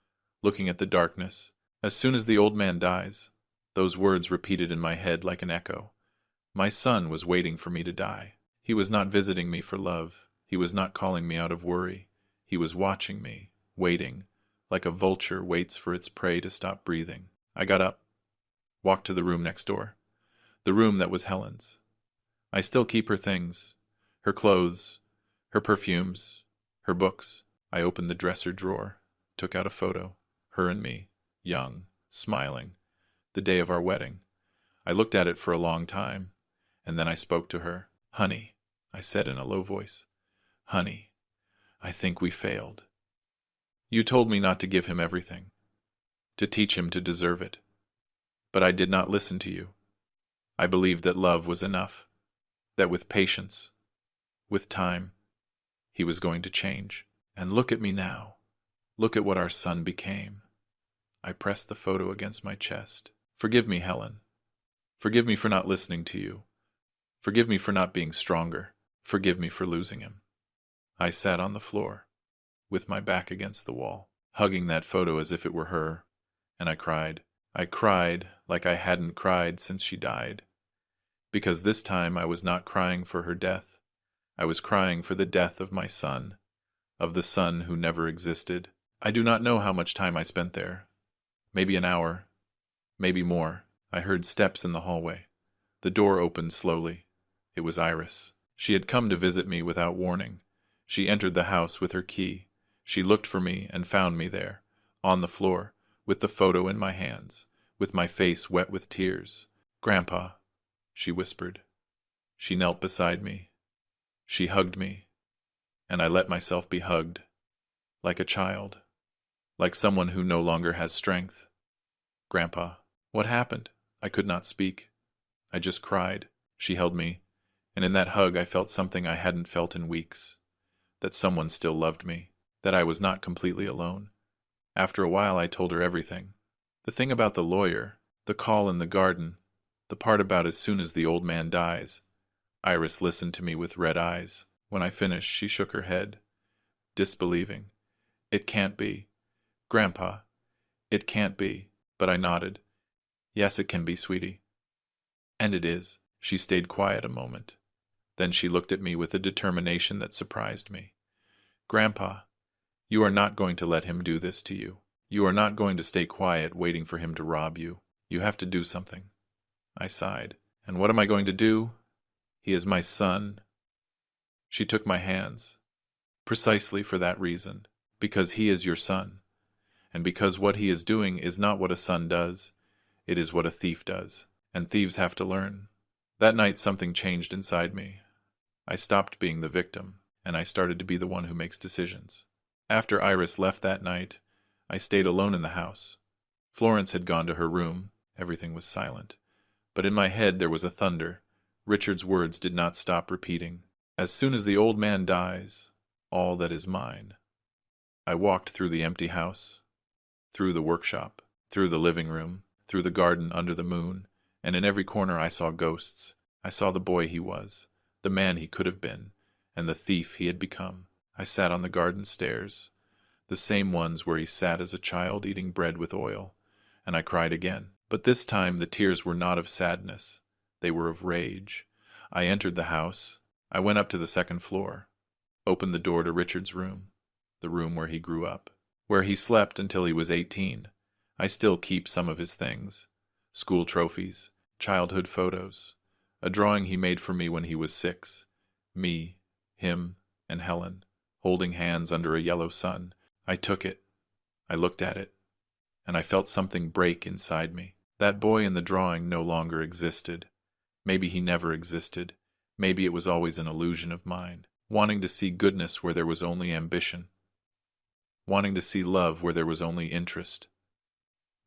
looking at the darkness. As soon as the old man dies, those words repeated in my head like an echo. My son was waiting for me to die. He was not visiting me for love. He was not calling me out of worry. He was watching me, waiting, like a vulture waits for its prey to stop breathing. I got up, walked to the room next door, the room that was Helen's. I still keep her things, her clothes, her perfumes, her books. I opened the dresser drawer, took out a photo, her and me, young, smiling, the day of our wedding. I looked at it for a long time, and then I spoke to her. "Honey," I said in a low voice, "honey, I think we failed. You told me not to give him everything, to teach him to deserve it. But I did not listen to you. I believed that love was enough, that with patience, with time, he was going to change. And look at me now. Look at what our son became." I pressed the photo against my chest. "Forgive me, Helen. Forgive me for not listening to you. Forgive me for not being stronger. Forgive me for losing him." I sat on the floor, with my back against the wall, hugging that photo as if it were her, and I cried. I cried like I hadn't cried since she died. Because this time I was not crying for her death. I was crying for the death of my son, of the son who never existed. I do not know how much time I spent there. Maybe an hour, maybe more. I heard steps in the hallway. The door opened slowly. It was Iris. She had come to visit me without warning. She entered the house with her key. She looked for me and found me there, on the floor, with the photo in my hands, with my face wet with tears. "Grandpa," she whispered. She knelt beside me. She hugged me, and I let myself be hugged, like a child, like someone who no longer has strength. "Grandpa." What happened? I could not speak. I just cried. She held me, and in that hug I felt something I hadn't felt in weeks, that someone still loved me, that I was not completely alone. After a while I told her everything. The thing about the lawyer, the call in the garden, the part about as soon as the old man dies. Iris listened to me with red eyes. When I finished, she shook her head, disbelieving. "It can't be. Grandpa, it can't be." But I nodded. "Yes, it can be, sweetie." "And it is." She stayed quiet a moment. Then she looked at me with a determination that surprised me. "Grandpa, you are not going to let him do this to you. You are not going to stay quiet waiting for him to rob you. You have to do something." I sighed. "And what am I going to do?" He is my son. She took my hands. Precisely for that reason. Because he is your son. And because what he is doing is not what a son does, it is what a thief does. And thieves have to learn. That night something changed inside me. I stopped being the victim, and I started to be the one who makes decisions. After Iris left that night, I stayed alone in the house. Florence had gone to her room. Everything was silent. But in my head there was a thunder. Richard's words did not stop repeating. As soon as the old man dies, all that is mine. I walked through the empty house, through the workshop, through the living room, through the garden under the moon, and in every corner I saw ghosts. I saw the boy he was, the man he could have been, and the thief he had become. I sat on the garden stairs, the same ones where he sat as a child eating bread with oil, and I cried again. But this time the tears were not of sadness. They were of rage. I entered the house. I went up to the second floor, opened the door to Richard's room, the room where he grew up, where he slept until he was 18. I still keep some of his things: school trophies, childhood photos, a drawing he made for me when he was 6, me, him, and Helen, holding hands under a yellow sun. I took it, I looked at it, and I felt something break inside me. That boy in the drawing no longer existed. Maybe he never existed. Maybe it was always an illusion of mine, wanting to see goodness where there was only ambition, wanting to see love where there was only interest.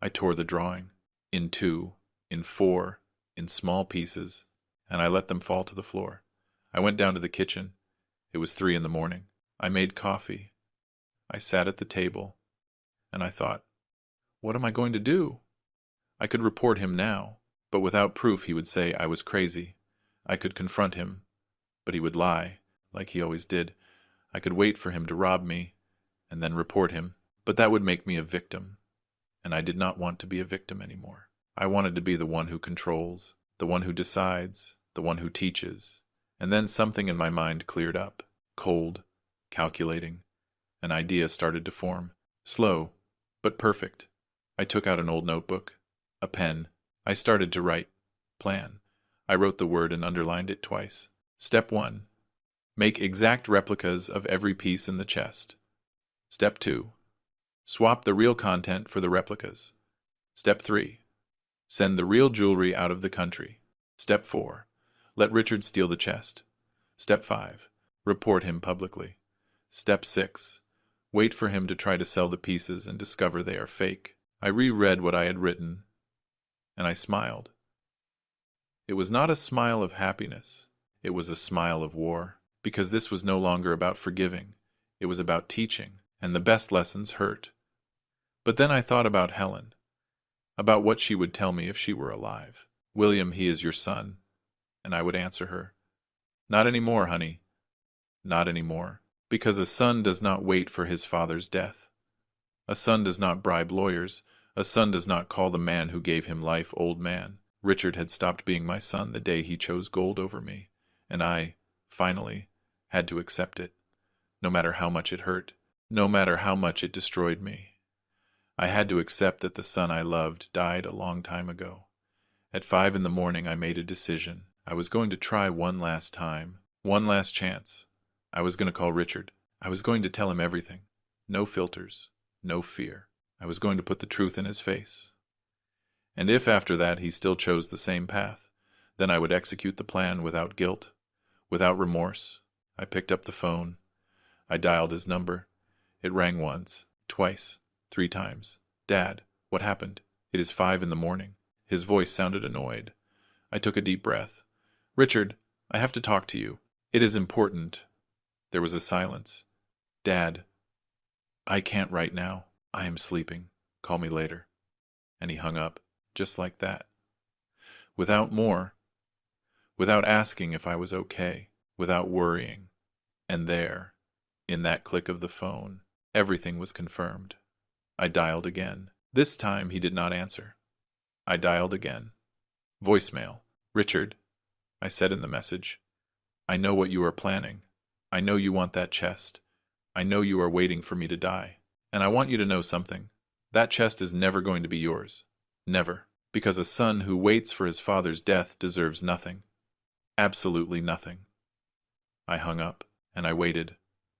I tore the drawing, in 2, in 4, in small pieces, and I let them fall to the floor. I went down to the kitchen. It was 3 in the morning. I made coffee. I sat at the table, and I thought, what am I going to do? I could report him now, but without proof he would say I was crazy. I could confront him, but he would lie, like he always did. I could wait for him to rob me, and then report him, but that would make me a victim, and I did not want to be a victim anymore. I wanted to be the one who controls, the one who decides, the one who teaches. And then something in my mind cleared up, cold, calculating. An idea started to form, slow, but perfect. I took out an old notebook, a pen. I started to write. Plan. I wrote the word and underlined it twice. Step 1. Make exact replicas of every piece in the chest. Step 2. Swap the real content for the replicas. Step 3. Send the real jewelry out of the country. Step 4. Let Richard steal the chest. Step 5. Report him publicly. Step 6. Wait for him to try to sell the pieces and discover they are fake. I reread what I had written, and I smiled. It was not a smile of happiness. It was a smile of war, because this was no longer about forgiving. It was about teaching, and the best lessons hurt. But then I thought about Helen, about what she would tell me if she were alive. William, he is your son. And I would answer her, not anymore, honey. Not anymore. Because a son does not wait for his father's death. A son does not bribe lawyers. A son does not call the man who gave him life old man. Richard had stopped being my son the day he chose gold over me, and I, finally, had to accept it, no matter how much it hurt, no matter how much it destroyed me. I had to accept that the son I loved died a long time ago. At 5 in the morning I made a decision. I was going to try one last time, one last chance. I was going to call Richard. I was going to tell him everything. No filters, no fear. I was going to put the truth in his face. And if after that he still chose the same path, then I would execute the plan without guilt, without remorse. I picked up the phone. I dialed his number. It rang once, twice, 3 times. Dad, what happened? It is 5 in the morning. His voice sounded annoyed. I took a deep breath. Richard, I have to talk to you. It is important. There was a silence. Dad, I can't right now. I am sleeping. Call me later. And he hung up, just like that. Without more. Without asking if I was okay. Without worrying. And there, in that click of the phone, everything was confirmed. I dialed again. This time he did not answer. I dialed again. Voicemail. Richard, I said in the message, I know what you are planning. I know you want that chest. I know you are waiting for me to die. And I want you to know something. That chest is never going to be yours. Never. Because a son who waits for his father's death deserves nothing. Absolutely nothing. I hung up, and I waited.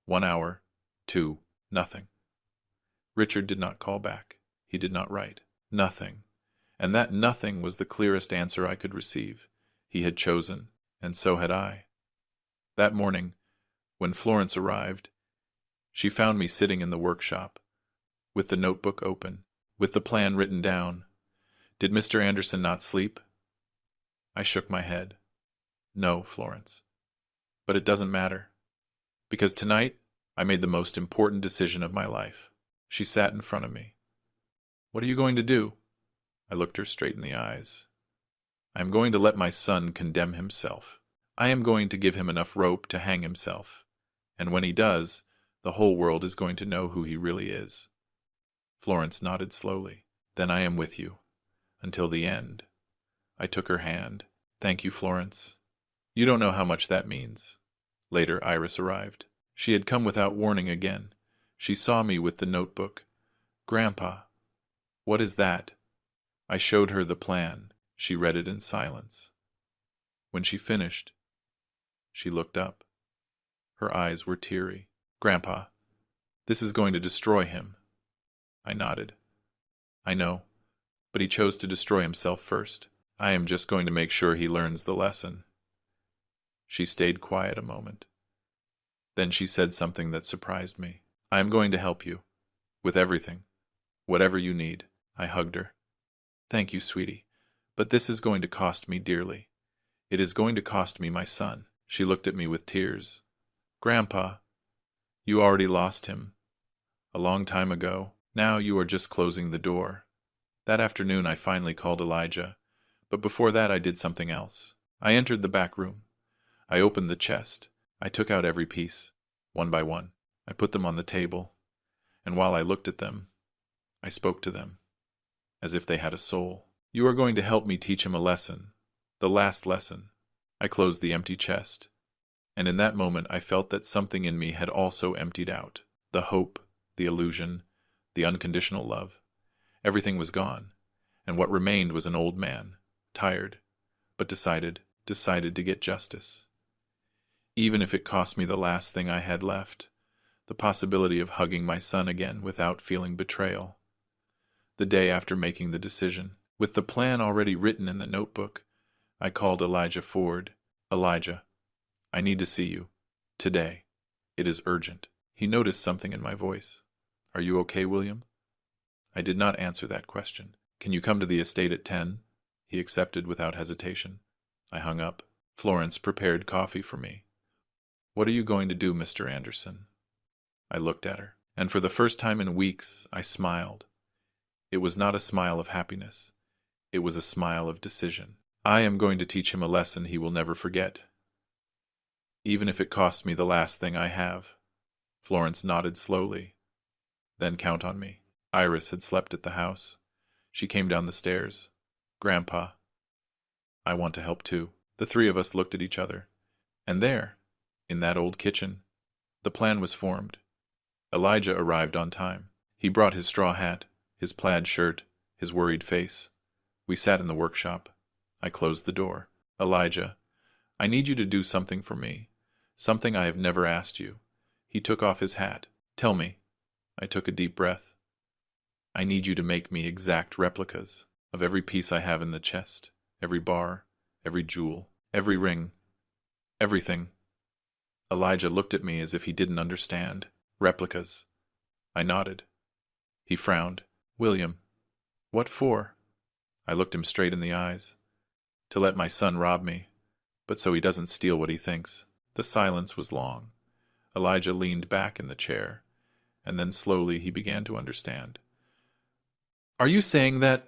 1 hour, 2, nothing. Richard did not call back. He did not write. Nothing. And that nothing was the clearest answer I could receive. He had chosen, and so had I. That morning, when Florence arrived, she found me sitting in the workshop, with the notebook open, with the plan written down. Did Mr. Anderson not sleep? I shook my head. No, Florence. But it doesn't matter, because tonight I made the most important decision of my life. She sat in front of me. What are you going to do? I looked her straight in the eyes. I am going to let my son condemn himself. I am going to give him enough rope to hang himself. And when he does, the whole world is going to know who he really is. Florence nodded slowly. Then I am with you. Until the end. I took her hand. Thank you, Florence. You don't know how much that means. Later, Iris arrived. She had come without warning again. She saw me with the notebook. Grandpa, what is that? I showed her the plan. She read it in silence. When she finished, she looked up. Her eyes were teary. Grandpa, this is going to destroy him. I nodded. I know, but he chose to destroy himself first. I am just going to make sure he learns the lesson. She stayed quiet a moment. Then she said something that surprised me. I am going to help you. With everything. Whatever you need. I hugged her. Thank you, sweetie. But this is going to cost me dearly. It is going to cost me my son. She looked at me with tears. Grandpa, you already lost him. A long time ago. Now you are just closing the door. That afternoon I finally called Elijah, but before that I did something else. I entered the back room. I opened the chest. I took out every piece, one by one. I put them on the table, and while I looked at them, I spoke to them, as if they had a soul. You are going to help me teach him a lesson, the last lesson. I closed the empty chest, and in that moment I felt that something in me had also emptied out. The hope, the illusion, the unconditional love. Everything was gone, and what remained was an old man, tired, but decided to get justice. Even if it cost me the last thing I had left, the possibility of hugging my son again without feeling betrayal. The day after making the decision, with the plan already written in the notebook, I called Elijah Ford. Elijah, I need to see you. Today. It is urgent. He noticed something in my voice. Are you okay, William? I did not answer that question. Can you come to the estate at 10? He accepted without hesitation. I hung up. Florence prepared coffee for me. What are you going to do, Mr. Anderson? I looked at her, and for the first time in weeks, I smiled. It was not a smile of happiness. It was a smile of decision. I am going to teach him a lesson he will never forget, even if it costs me the last thing I have. Florence nodded slowly. Then count on me. Iris had slept at the house. She came down the stairs. Grandpa, I want to help too. The three of us looked at each other. And there, in that old kitchen, the plan was formed. Elijah arrived on time. He brought his straw hat, his plaid shirt, his worried face. We sat in the workshop. I closed the door. Elijah, I need you to do something for me. Something I have never asked you. He took off his hat. Tell me. I took a deep breath. I need you to make me exact replicas of every piece I have in the chest, every bar, every jewel, every ring, everything. Elijah looked at me as if he didn't understand. Replicas. I nodded. He frowned. William, what for? I looked him straight in the eyes. To let my son rob me, but so he doesn't steal what he thinks. The silence was long. Elijah leaned back in the chair, and then slowly he began to understand. Are you saying that?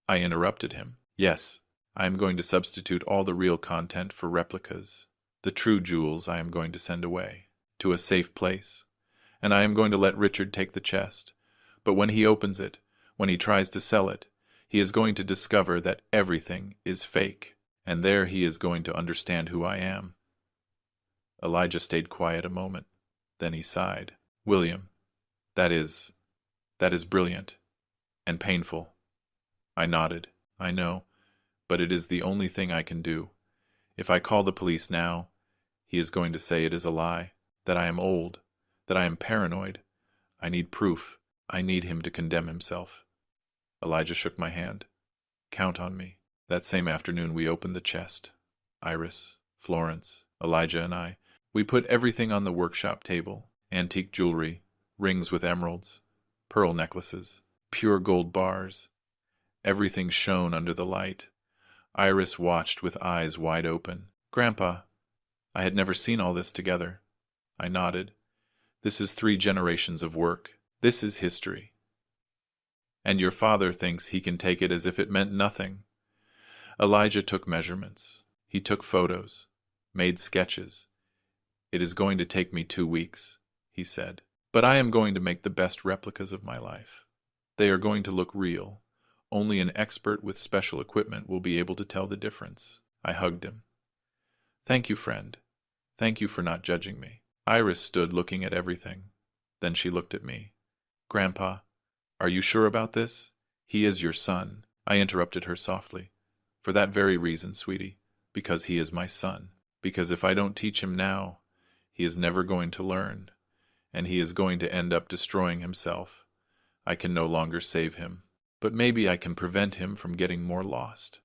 I interrupted him. Yes, I am going to substitute all the real content for replicas. The true jewels I am going to send away, to a safe place, and I am going to let Richard take the chest. But when he opens it, when he tries to sell it, he is going to discover that everything is fake, and there he is going to understand who I am. Elijah stayed quiet a moment. Then he sighed. William, that is brilliant. And painful. I nodded. I know, but it is the only thing I can do. If I call the police now, he is going to say it is a lie, that I am old, that I am paranoid. I need proof. I need him to condemn himself. Elijah shook my hand. Count on me. That same afternoon we opened the chest. Iris, Florence, Elijah, and I. We put everything on the workshop table. Antique jewelry, rings with emeralds, pearl necklaces, pure gold bars. Everything shone under the light. Iris watched with eyes wide open. Grandpa, I had never seen all this together. I nodded. This is 3 generations of work. This is history. And your father thinks he can take it as if it meant nothing. Elijah took measurements. He took photos, made sketches. It is going to take me 2 weeks, he said. But I am going to make the best replicas of my life. They are going to look real. Only an expert with special equipment will be able to tell the difference. I hugged him. Thank you, friend. Thank you for not judging me. Iris stood looking at everything. Then she looked at me. Grandpa, are you sure about this? He is your son. I interrupted her softly. For that very reason, sweetie. Because he is my son. Because if I don't teach him now, he is never going to learn. And he is going to end up destroying himself. I can no longer save him. But maybe I can prevent him from getting more lost.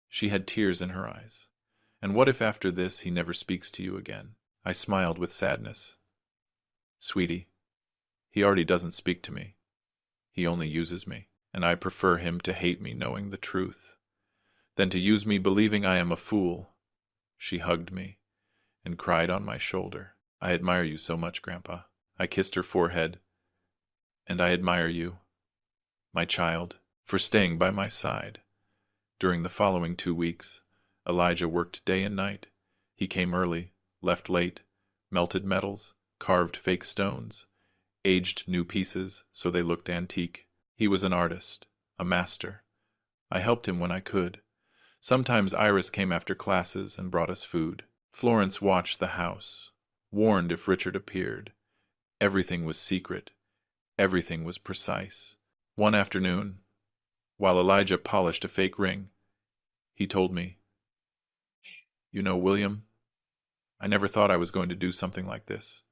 She had tears in her eyes. And what if after this he never speaks to you again? I smiled with sadness. Sweetie, he already doesn't speak to me. He only uses me, and I prefer him to hate me knowing the truth, than to use me believing I am a fool. She hugged me and cried on my shoulder. I admire you so much, Grandpa. I kissed her forehead. And I admire you, my child, for staying by my side. During the following 2 weeks, Elijah worked day and night. He came early, left late, melted metals, carved fake stones, aged new pieces so they looked antique. He was an artist, a master. I helped him when I could. Sometimes Iris came after classes and brought us food. Florence watched the house, warned if Richard appeared. Everything was secret. Everything was precise. One afternoon, while Elijah polished a fake ring, he told me, "You know, William, I never thought I was going to do something like this.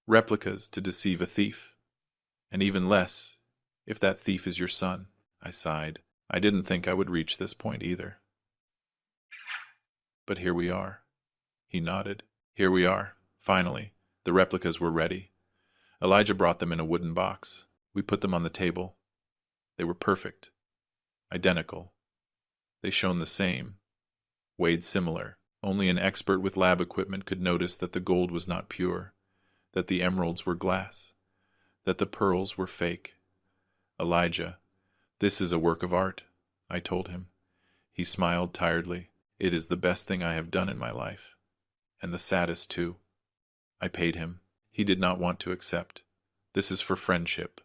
Replicas to deceive a thief. And even less if that thief is your son." I sighed. I didn't think I would reach this point either. But here we are. He nodded. Here we are. Finally, the replicas were ready. Elijah brought them in a wooden box. We put them on the table. They were perfect. Identical. They shone the same. Weighed similar. Only an expert with lab equipment could notice that the gold was not pure, that the emeralds were glass, that the pearls were fake. Elijah, this is a work of art, I told him. He smiled tiredly. It is the best thing I have done in my life. And the saddest, too. I paid him. He did not want to accept. This is for friendship.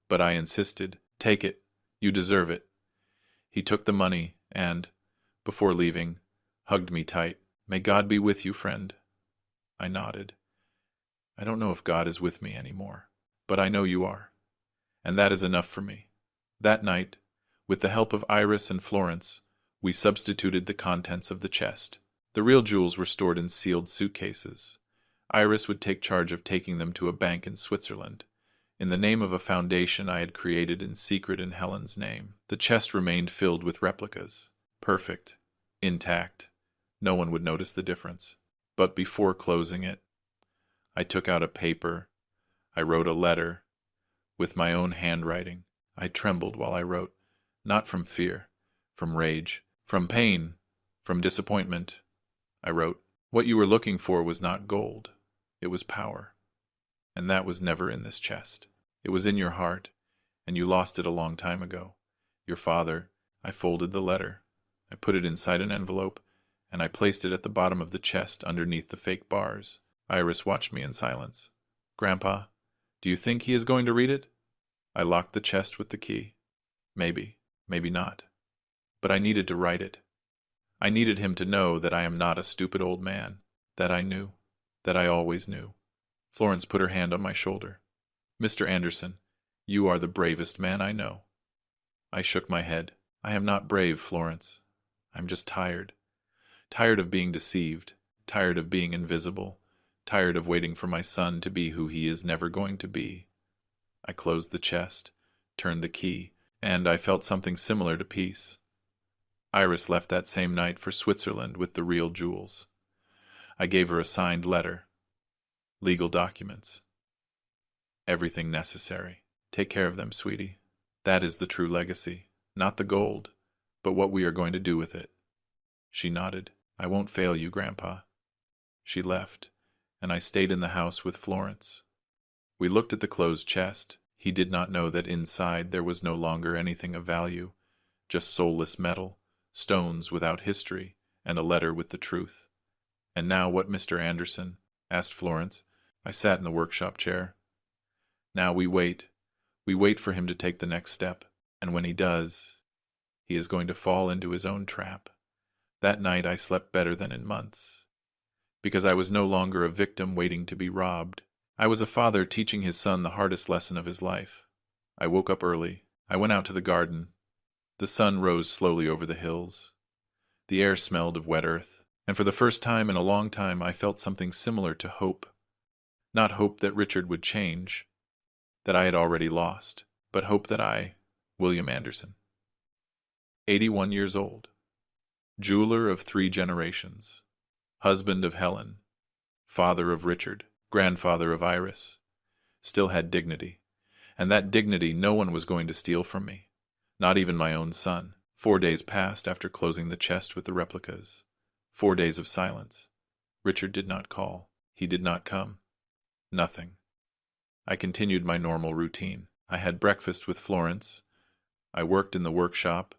But I insisted. Take it. You deserve it. He took the money and, before leaving, hugged me tight. May God be with you, friend. I nodded. I don't know if God is with me anymore, but I know you are. And that is enough for me. That night, with the help of Iris and Florence, we substituted the contents of the chest. The real jewels were stored in sealed suitcases. Iris would take charge of taking them to a bank in Switzerland, in the name of a foundation I had created in secret in Helen's name. The chest remained filled with replicas. Perfect. Intact. No one would notice the difference. But before closing it, I took out a paper. I wrote a letter, with my own handwriting. I trembled while I wrote, not from fear, from rage, from pain, from disappointment. I wrote, "What you were looking for was not gold. It was power. And that was never in this chest. It was in your heart, and you lost it a long time ago. Your father." I folded the letter. I put it inside an envelope, and I placed it at the bottom of the chest underneath the fake bars. Iris watched me in silence. "Grandpa, do you think he is going to read it?" I locked the chest with the key. Maybe, maybe not. But I needed to write it. I needed him to know that I am not a stupid old man, that I knew, that I always knew. Florence put her hand on my shoulder. "Mr. Anderson, you are the bravest man I know." I shook my head. "I am not brave, Florence. I'm just tired. Tired of being deceived, tired of being invisible, tired of waiting for my son to be who he is never going to be. I closed the chest, turned the key, and I felt something similar to peace. Iris left that same night for Switzerland with the real jewels. I gave her a signed letter, legal documents, everything necessary. Take care of them, sweetie. That is the true legacy, not the gold, but what we are going to do with it. She nodded. I won't fail you, Grandpa. She left, and I stayed in the house with Florence. We looked at the closed chest. He did not know that inside there was no longer anything of value, just soulless metal, stones without history, and a letter with the truth. And now what, Mr. Anderson? Asked Florence. I sat in the workshop chair. Now we wait. We wait for him to take the next step, and when he does, he is going to fall into his own trap. That night I slept better than in months, because I was no longer a victim waiting to be robbed. I was a father teaching his son the hardest lesson of his life. I woke up early. I went out to the garden. The sun rose slowly over the hills. The air smelled of wet earth, and for the first time in a long time I felt something similar to hope. Not hope that Richard would change, that I had already lost, but hope that I, William Anderson, 81 years old, jeweler of 3 generations, husband of Helen, father of Richard, grandfather of Iris, still had dignity, and that dignity no one was going to steal from me, not even my own son. 4 days passed after closing the chest with the replicas. 4 days of silence. Richard did not call. He did not come. Nothing. I continued my normal routine. I had breakfast with Florence. I worked in the workshop.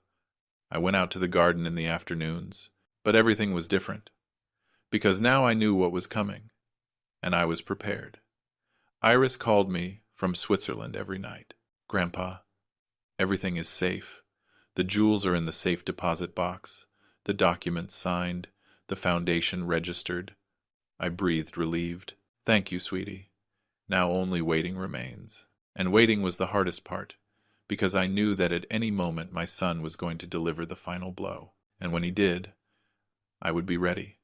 I went out to the garden in the afternoons. But everything was different, because now I knew what was coming, and I was prepared. Iris called me from Switzerland every night. Grandpa, everything is safe. The jewels are in the safe deposit box, the documents signed, the foundation registered. I breathed relieved. Thank you, sweetie. Now only waiting remains. And waiting was the hardest part, because I knew that at any moment my son was going to deliver the final blow. And when he did, I would be ready.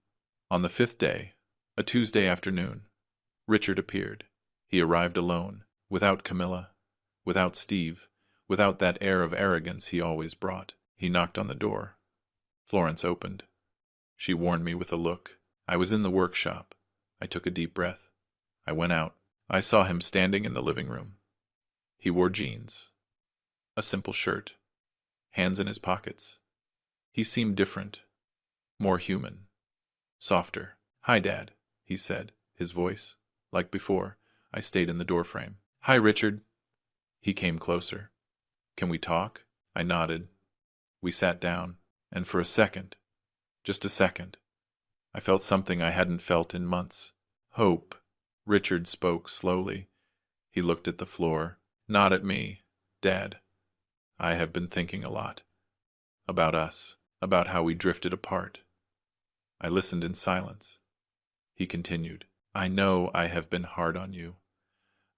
On the 5th day, a Tuesday afternoon, Richard appeared. He arrived alone, without Camilla, without Steve, without that air of arrogance he always brought. He knocked on the door. Florence opened. She warned me with a look. I was in the workshop. I took a deep breath. I went out. I saw him standing in the living room. He wore jeans, a simple shirt, hands in his pockets. He seemed different, more human, softer. Hi, Dad, he said, his voice, like before. I stayed in the doorframe. Hi, Richard. He came closer. Can we talk? I nodded. We sat down, and for a second, just a second, I felt something I hadn't felt in months. Hope. Richard spoke slowly. He looked at the floor, not at me. Dad, I have been thinking a lot. About us, about how we drifted apart. I listened in silence. He continued, I know I have been hard on you.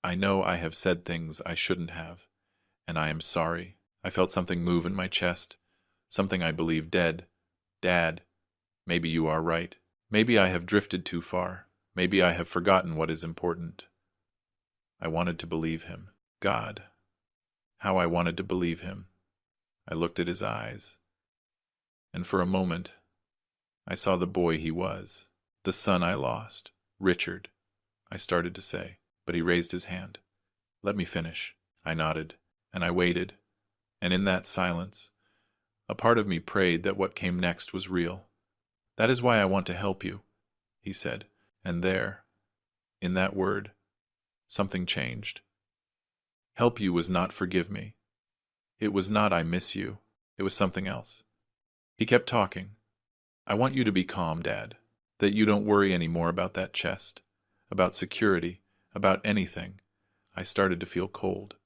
I know I have said things I shouldn't have, and I am sorry. I felt something move in my chest, something I believed dead. Dad, maybe you are right. Maybe I have drifted too far. Maybe I have forgotten what is important. I wanted to believe him. God, how I wanted to believe him. I looked at his eyes, and for a moment, I saw the boy he was, the son I lost, Richard, I started to say, but he raised his hand. Let me finish. I nodded, and I waited, and in that silence, a part of me prayed that what came next was real. That is why I want to help you, he said, and there, in that word, something changed. Help you was not forgive me. It was not I miss you. It was something else. He kept talking. I want you to be calm, Dad, that you don't worry any more about that chest, about security, about anything. I started to feel cold.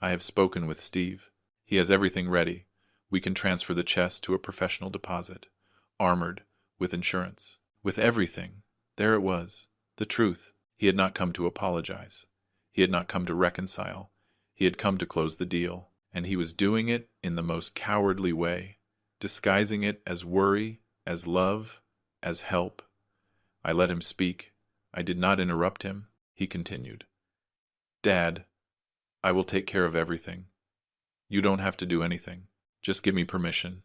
I have spoken with Steve. He has everything ready. We can transfer the chest to a professional deposit, armored, with insurance, with everything. There it was, the truth. He had not come to apologize. He had not come to reconcile. He had come to close the deal, and he was doing it in the most cowardly way, disguising it as worry, as love, As help. I let him speak. I did not interrupt him. He continued. Dad, I will take care of everything. You don't have to do anything. Just give me permission.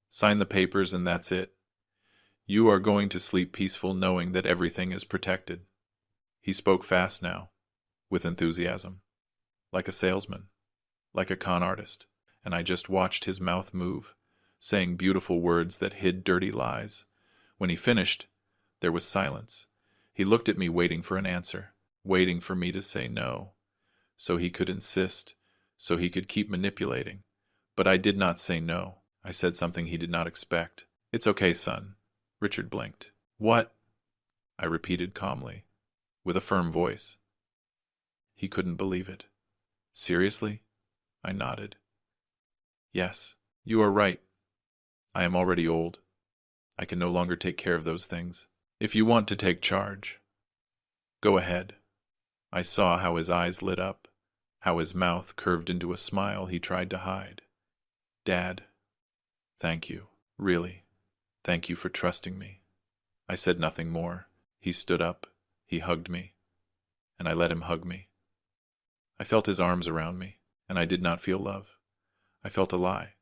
Sign the papers and that's it. You are going to sleep peaceful knowing that everything is protected. He spoke fast now, with enthusiasm, like a salesman, like a con artist, and I just watched his mouth move, saying beautiful words that hid dirty lies. When he finished, there was silence. He looked at me waiting for an answer, waiting for me to say no, so he could insist, so he could keep manipulating. But I did not say no. I said something he did not expect. It's okay, son. Richard blinked. What? I repeated calmly, with a firm voice. He couldn't believe it. Seriously? I nodded. Yes, you are right. I am already old. I can no longer take care of those things. If you want to take charge, go ahead. I saw how his eyes lit up, how his mouth curved into a smile he tried to hide. Dad, thank you. Really, thank you for trusting me. I said nothing more. He stood up. He hugged me. And I let him hug me. I felt his arms around me, and I did not feel love. I felt a lie.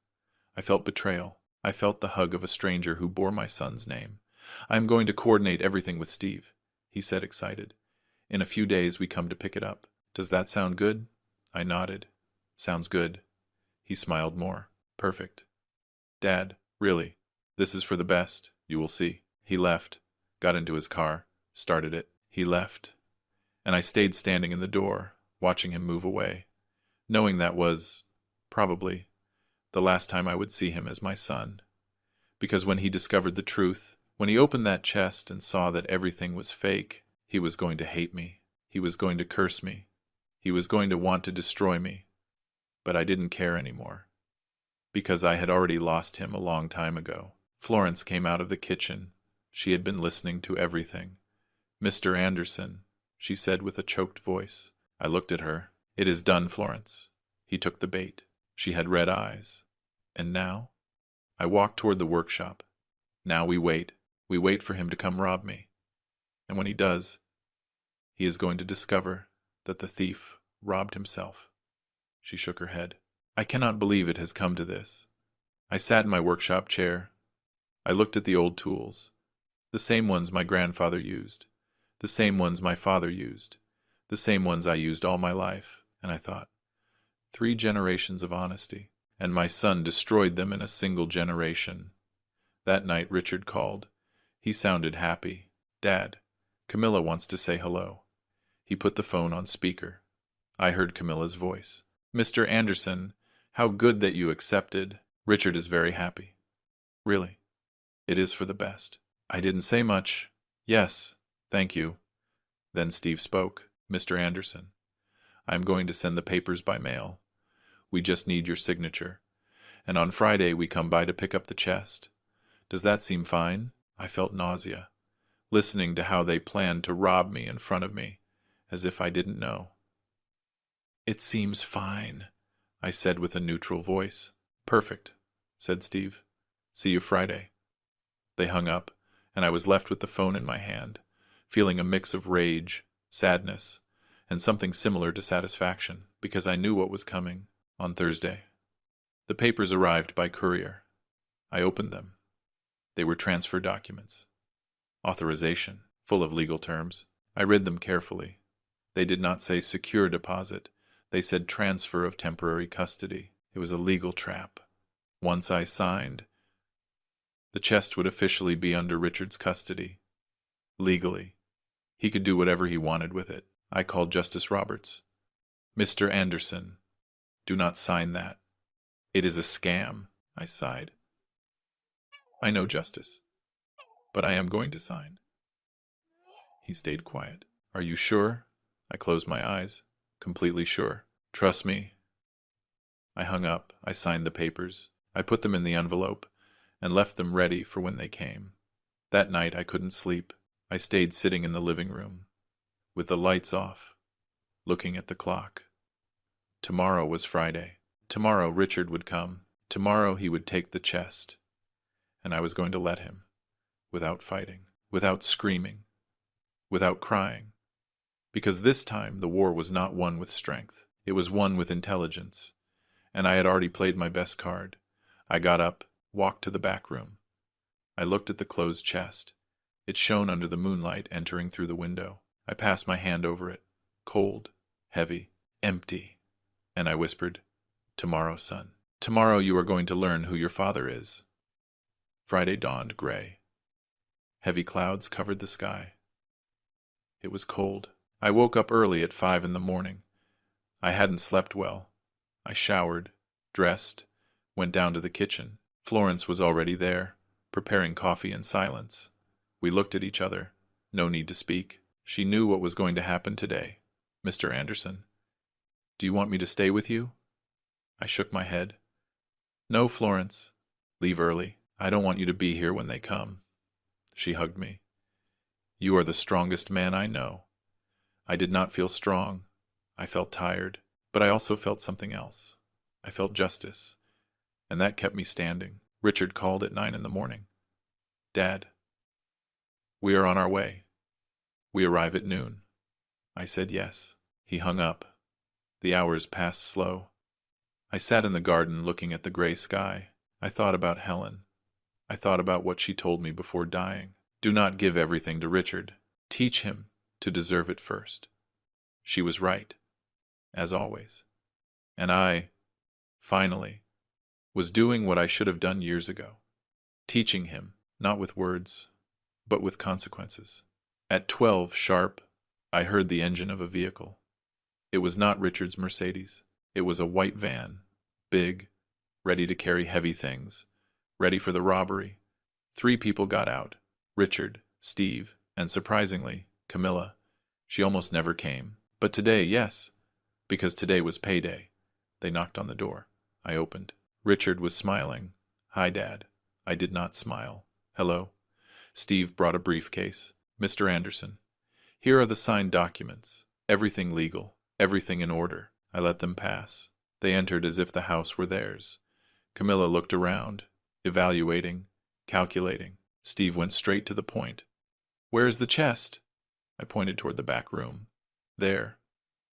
I felt betrayal. I felt the hug of a stranger who bore my son's name. I am going to coordinate everything with Steve, he said, excited. In a few days we come to pick it up. Does that sound good? I nodded. Sounds good. He smiled more. Perfect. Dad, really, this is for the best. You will see. He left, got into his car, started it. He left, and I stayed standing in the door, watching him move away, knowing that was, probably, the last time I would see him as my son. Because when he discovered the truth, when he opened that chest and saw that everything was fake, he was going to hate me. He was going to curse me. He was going to want to destroy me. But I didn't care anymore, because I had already lost him a long time ago. Florence came out of the kitchen. She had been listening to everything. Mr. Anderson, she said with a choked voice. I looked at her. It is done, Florence. He took the bait. She had red eyes. And now? I walked toward the workshop. Now we wait. We wait for him to come rob me. And when he does, he is going to discover that the thief robbed himself. She shook her head. I cannot believe it has come to this. I sat in my workshop chair. I looked at the old tools, the same ones my grandfather used, the same ones my father used, the same ones I used all my life, and I thought, 3 generations of honesty, and my son destroyed them in a single generation. That night Richard called. He sounded happy. Dad, Camilla wants to say hello. He put the phone on speaker. I heard Camilla's voice. Mr. Anderson, how good that you accepted. Richard is very happy. Really, it is for the best. I didn't say much. Yes, thank you. Then Steve spoke. Mr. Anderson, I am going to send the papers by mail. We just need your signature. And on Friday we come by to pick up the chest. Does that seem fine? I felt nausea, listening to how they planned to rob me in front of me, as if I didn't know. It seems fine, I said with a neutral voice. Perfect, said Steve. See you Friday. They hung up, and I was left with the phone in my hand, feeling a mix of rage, sadness, and something similar to satisfaction, because I knew what was coming on Thursday. The papers arrived by courier. I opened them. They were transfer documents. Authorization, full of legal terms. I read them carefully. They did not say secure deposit. They said transfer of temporary custody. It was a legal trap. Once I signed, the chest would officially be under Richard's custody. Legally. He could do whatever he wanted with it. I called Justice Roberts. Mr. Anderson, do not sign that. It is a scam, I sighed. I know, Justice, but I am going to sign. He stayed quiet. Are you sure? I closed my eyes. Completely sure. Trust me. I hung up. I signed the papers. I put them in the envelope and left them ready for when they came. That night I couldn't sleep. I stayed sitting in the living room, with the lights off, looking at the clock. Tomorrow was Friday. Tomorrow Richard would come. Tomorrow he would take the chest. And I was going to let him. without fighting, without screaming, without crying. Because this time the war was not won with strength. It was won with intelligence. And I had already played my best card. I got up, walked to the back room. I looked at the closed chest. It shone under the moonlight entering through the window. I passed my hand over it. Cold, heavy, empty. And I whispered, "Tomorrow, son. Tomorrow you are going to learn who your father is." Friday dawned gray. Heavy clouds covered the sky. It was cold. I woke up early at 5 in the morning. I hadn't slept well. I showered, dressed, went down to the kitchen. Florence was already there, preparing coffee in silence. We looked at each other. No need to speak. She knew what was going to happen today. "Mr. Anderson, do you want me to stay with you?" I shook my head. "No, Florence. Leave early. I don't want you to be here when they come." She hugged me. "You are the strongest man I know." I did not feel strong. I felt tired, but I also felt something else. I felt justice, and that kept me standing. Richard called at 9 in the morning. "Dad, we are on our way. We arrive at noon." I said yes. He hung up. The hours passed slow. I sat in the garden looking at the gray sky. I thought about Helen. I thought about what she told me before dying. Do not give everything to Richard. Teach him to deserve it first. She was right, as always. And I, finally, was doing what I should have done years ago. Teaching him, not with words, but with consequences. At 12 sharp, I heard the engine of a vehicle. It was not Richard's Mercedes. It was a white van, big, ready to carry heavy things, ready for the robbery. 3 people got out: Richard, Steve, and surprisingly, Camilla. She almost never came. But today, yes, because today was payday. They knocked on the door. I opened. Richard was smiling. "Hi, Dad." I did not smile. "Hello." Steve brought a briefcase. "Mr. Anderson, here are the signed documents. Everything legal, everything in order." I let them pass. They entered as if the house were theirs. Camilla looked around, evaluating, calculating. Steve went straight to the point. "Where's the chest?" I pointed toward the back room. "There."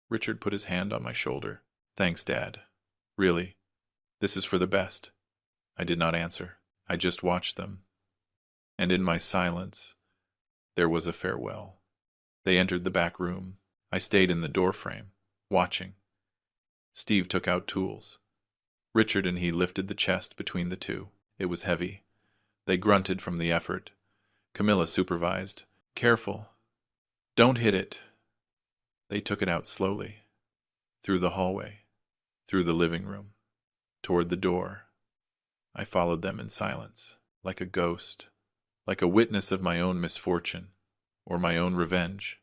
Richard put his hand on my shoulder. "Thanks, Dad. Really, this is for the best." I did not answer. I just watched them. And in my silence, there was a farewell. They entered the back room. I stayed in the doorframe, watching. Steve took out tools. Richard and he lifted the chest between the two. It was heavy. They grunted from the effort. Camilla supervised. "Careful. Don't hit it." They took it out slowly. Through the hallway. Through the living room. Toward the door. I followed them in silence, like a ghost, like a witness of my own misfortune, or my own revenge.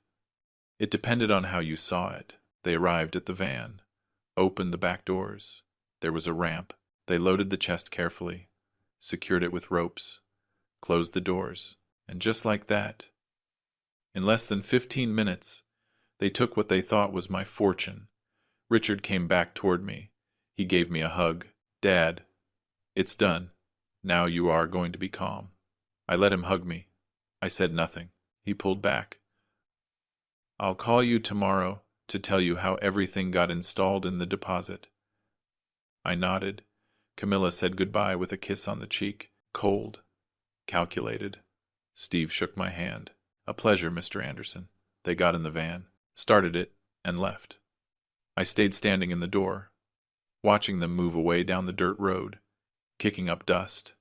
It depended on how you saw it. They arrived at the van, opened the back doors. There was a ramp. They loaded the chest carefully, secured it with ropes, closed the doors, and just like that, in less than 15 minutes, they took what they thought was my fortune. Richard came back toward me. He gave me a hug. "Dad, it's done. Now you are going to be calm." I let him hug me. I said nothing. He pulled back. "I'll call you tomorrow to tell you how everything got installed in the deposit." I nodded. Camilla said goodbye with a kiss on the cheek. Cold. Calculated. Steve shook my hand. "A pleasure, Mr. Anderson." They got in the van, started it, and left. I stayed standing in the door, watching them move away down the dirt road, kicking up dust,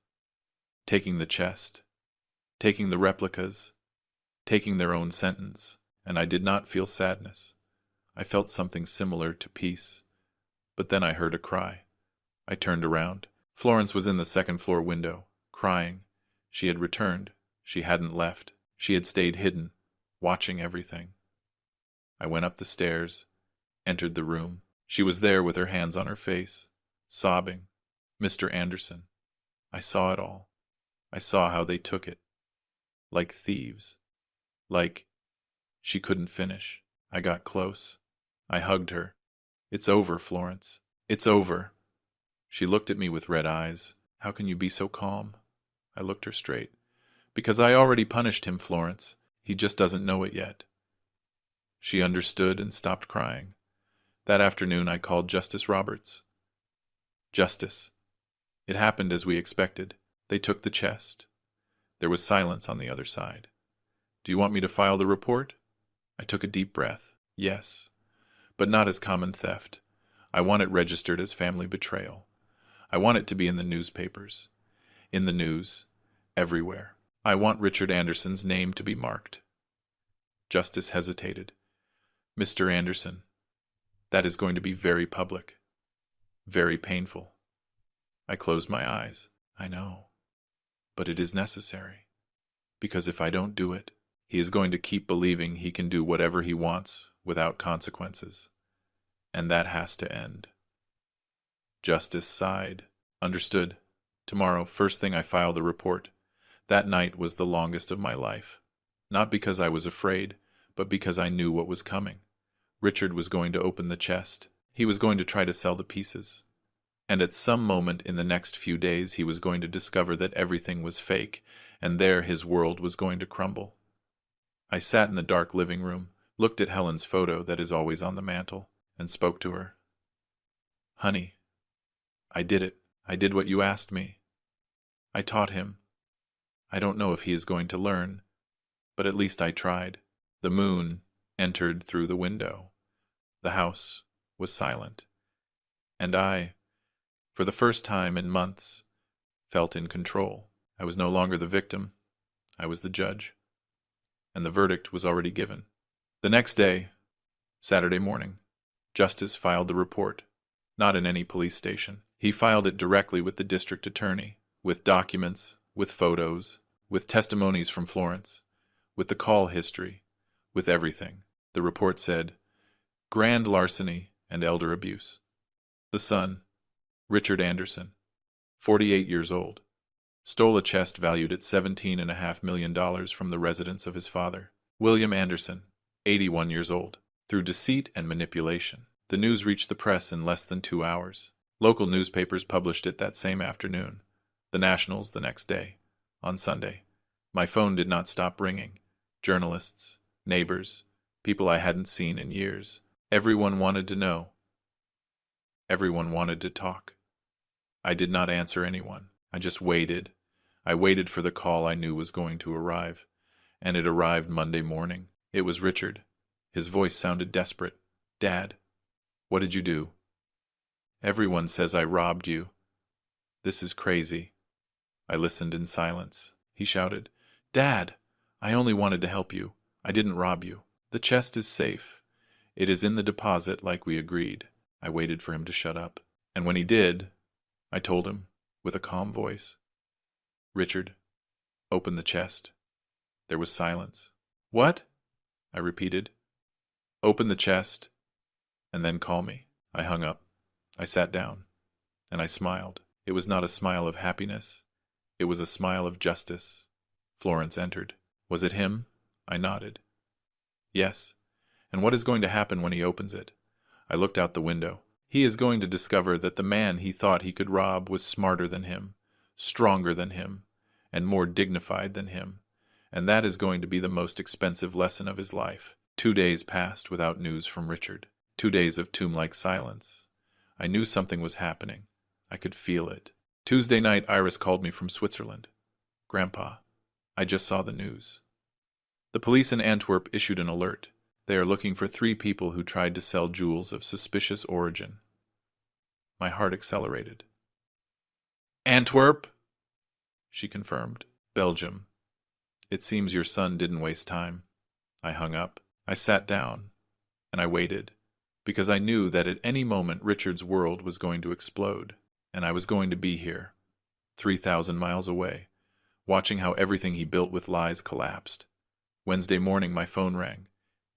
taking the chest, taking the replicas, taking their own sentence, and I did not feel sadness. I felt something similar to peace. But then I heard a cry. I turned around. Florence was in the second-floor window, crying. She had returned. She hadn't left. She had stayed hidden, watching everything. I went up the stairs, entered the room. She was there with her hands on her face, sobbing. "Mr. Anderson." I saw it all. I saw how they took it. Like thieves. Like... She couldn't finish. I got close. I hugged her. "It's over, Florence. It's over." She looked at me with red eyes. "How can you be so calm?" I looked her straight. Because I already punished him, Florence. He just doesn't know it yet. She understood and stopped crying. That afternoon I called Justice Roberts. Justice. It happened as we expected. They took the chest. There was silence on the other side. Do you want me to file the report? I took a deep breath. Yes. But not as common theft. I want it registered as family betrayal. I want it to be in the newspapers. In the news. Everywhere. I want Richard Anderson's name to be marked. Justice hesitated. Mr. Anderson, that is going to be very public. Very painful. I closed my eyes. I know. But it is necessary. Because if I don't do it, he is going to keep believing he can do whatever he wants without consequences. And that has to end. Justice sighed. Understood. Tomorrow, first thing, I file the report. That night was the longest of my life. Not because I was afraid, but because I knew what was coming. Richard was going to open the chest. He was going to try to sell the pieces. And at some moment in the next few days he was going to discover that everything was fake, and there his world was going to crumble. I sat in the dark living room, looked at Helen's photo that is always on the mantel, and spoke to her. Honey, I did it. I did what you asked me. I taught him. I don't know if he is going to learn, but at least I tried. The moon entered through the window. The house was silent. And I, for the first time in months, felt in control. I was no longer the victim. I was the judge. And the verdict was already given. The next day, Saturday morning, Justice filed the report, not in any police station. He filed it directly with the district attorney, with documents, with photos, with testimonies from Florence, with the call history, with everything. The report said, grand larceny and elder abuse. The son, Richard Anderson, 48 years old, stole a chest valued at $17.5 million from the residence of his father, William Anderson, 81 years old, through deceit and manipulation. The news reached the press in less than 2 hours. Local newspapers published it that same afternoon, the Nationals the next day, on Sunday. My phone did not stop ringing. Journalists, neighbors, people I hadn't seen in years. Everyone wanted to know. Everyone wanted to talk. I did not answer anyone. I just waited. I waited for the call I knew was going to arrive. And it arrived Monday morning. It was Richard. His voice sounded desperate. Dad, what did you do? Everyone says I robbed you. This is crazy. I listened in silence. He shouted, Dad, I only wanted to help you. I didn't rob you. The chest is safe. It is in the deposit like we agreed. I waited for him to shut up. And when he did, I told him, with a calm voice, Richard, open the chest. There was silence. What? I repeated. Open the chest, and then call me. I hung up. I sat down, and I smiled. It was not a smile of happiness. It was a smile of justice. Florence entered. Was it him? I nodded. Yes. And what is going to happen when he opens it? I looked out the window. He is going to discover that the man he thought he could rob was smarter than him, stronger than him, and more dignified than him. And that is going to be the most expensive lesson of his life. 2 days passed without news from Richard. 2 days of tomb-like silence. I knew something was happening. I could feel it. Tuesday night, Iris called me from Switzerland. Grandpa, I just saw the news. The police in Antwerp issued an alert. They are looking for 3 people who tried to sell jewels of suspicious origin. My heart accelerated. Antwerp? She confirmed. Belgium. It seems your son didn't waste time. I hung up. I sat down, and I waited, because I knew that at any moment Richard's world was going to explode, and I was going to be here, 3,000 miles away, watching how everything he built with lies collapsed. Wednesday morning my phone rang.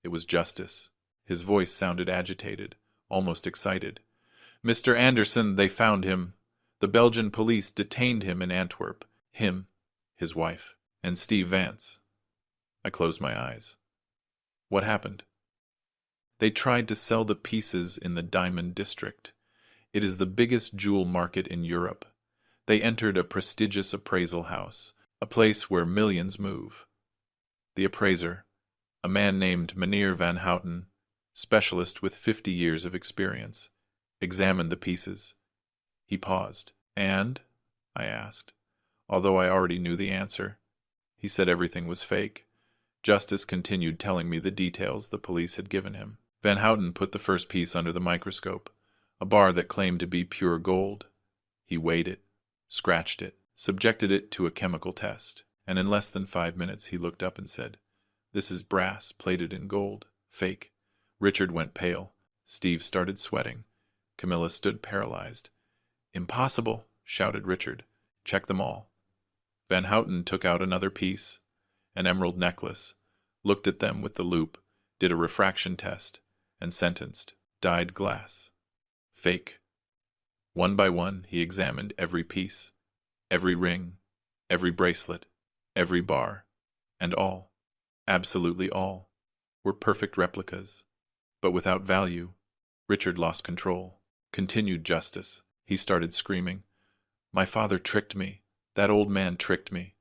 It was Justice. His voice sounded agitated, almost excited. Mr. Anderson, they found him. The Belgian police detained him in Antwerp. Him, his wife, and Steve Vance. I closed my eyes. What happened? They tried to sell the pieces in the Diamond District. It is the biggest jewel market in Europe. They entered a prestigious appraisal house, a place where millions move. The appraiser, a man named Meneer Van Houten, specialist with 50 years of experience, examined the pieces. He paused. "And?" I asked, although I already knew the answer. He said everything was fake. Justice continued telling me the details the police had given him. Van Houten put the first piece under the microscope, a bar that claimed to be pure gold. He weighed it, scratched it, subjected it to a chemical test, and in less than 5 minutes he looked up and said, "This is brass plated in gold. Fake." Richard went pale. Steve started sweating. Camilla stood paralyzed. "Impossible!" shouted Richard. "Check them all." Van Houten took out another piece, an emerald necklace, looked at them with the loupe, did a refraction test, and sentenced, "Dyed glass. Fake." One by one, he examined every piece, every ring, every bracelet, every bar, and all, absolutely all, were perfect replicas, but without value. Richard lost control. Continued Justice. He started screaming, "My father tricked me. That old man tricked me."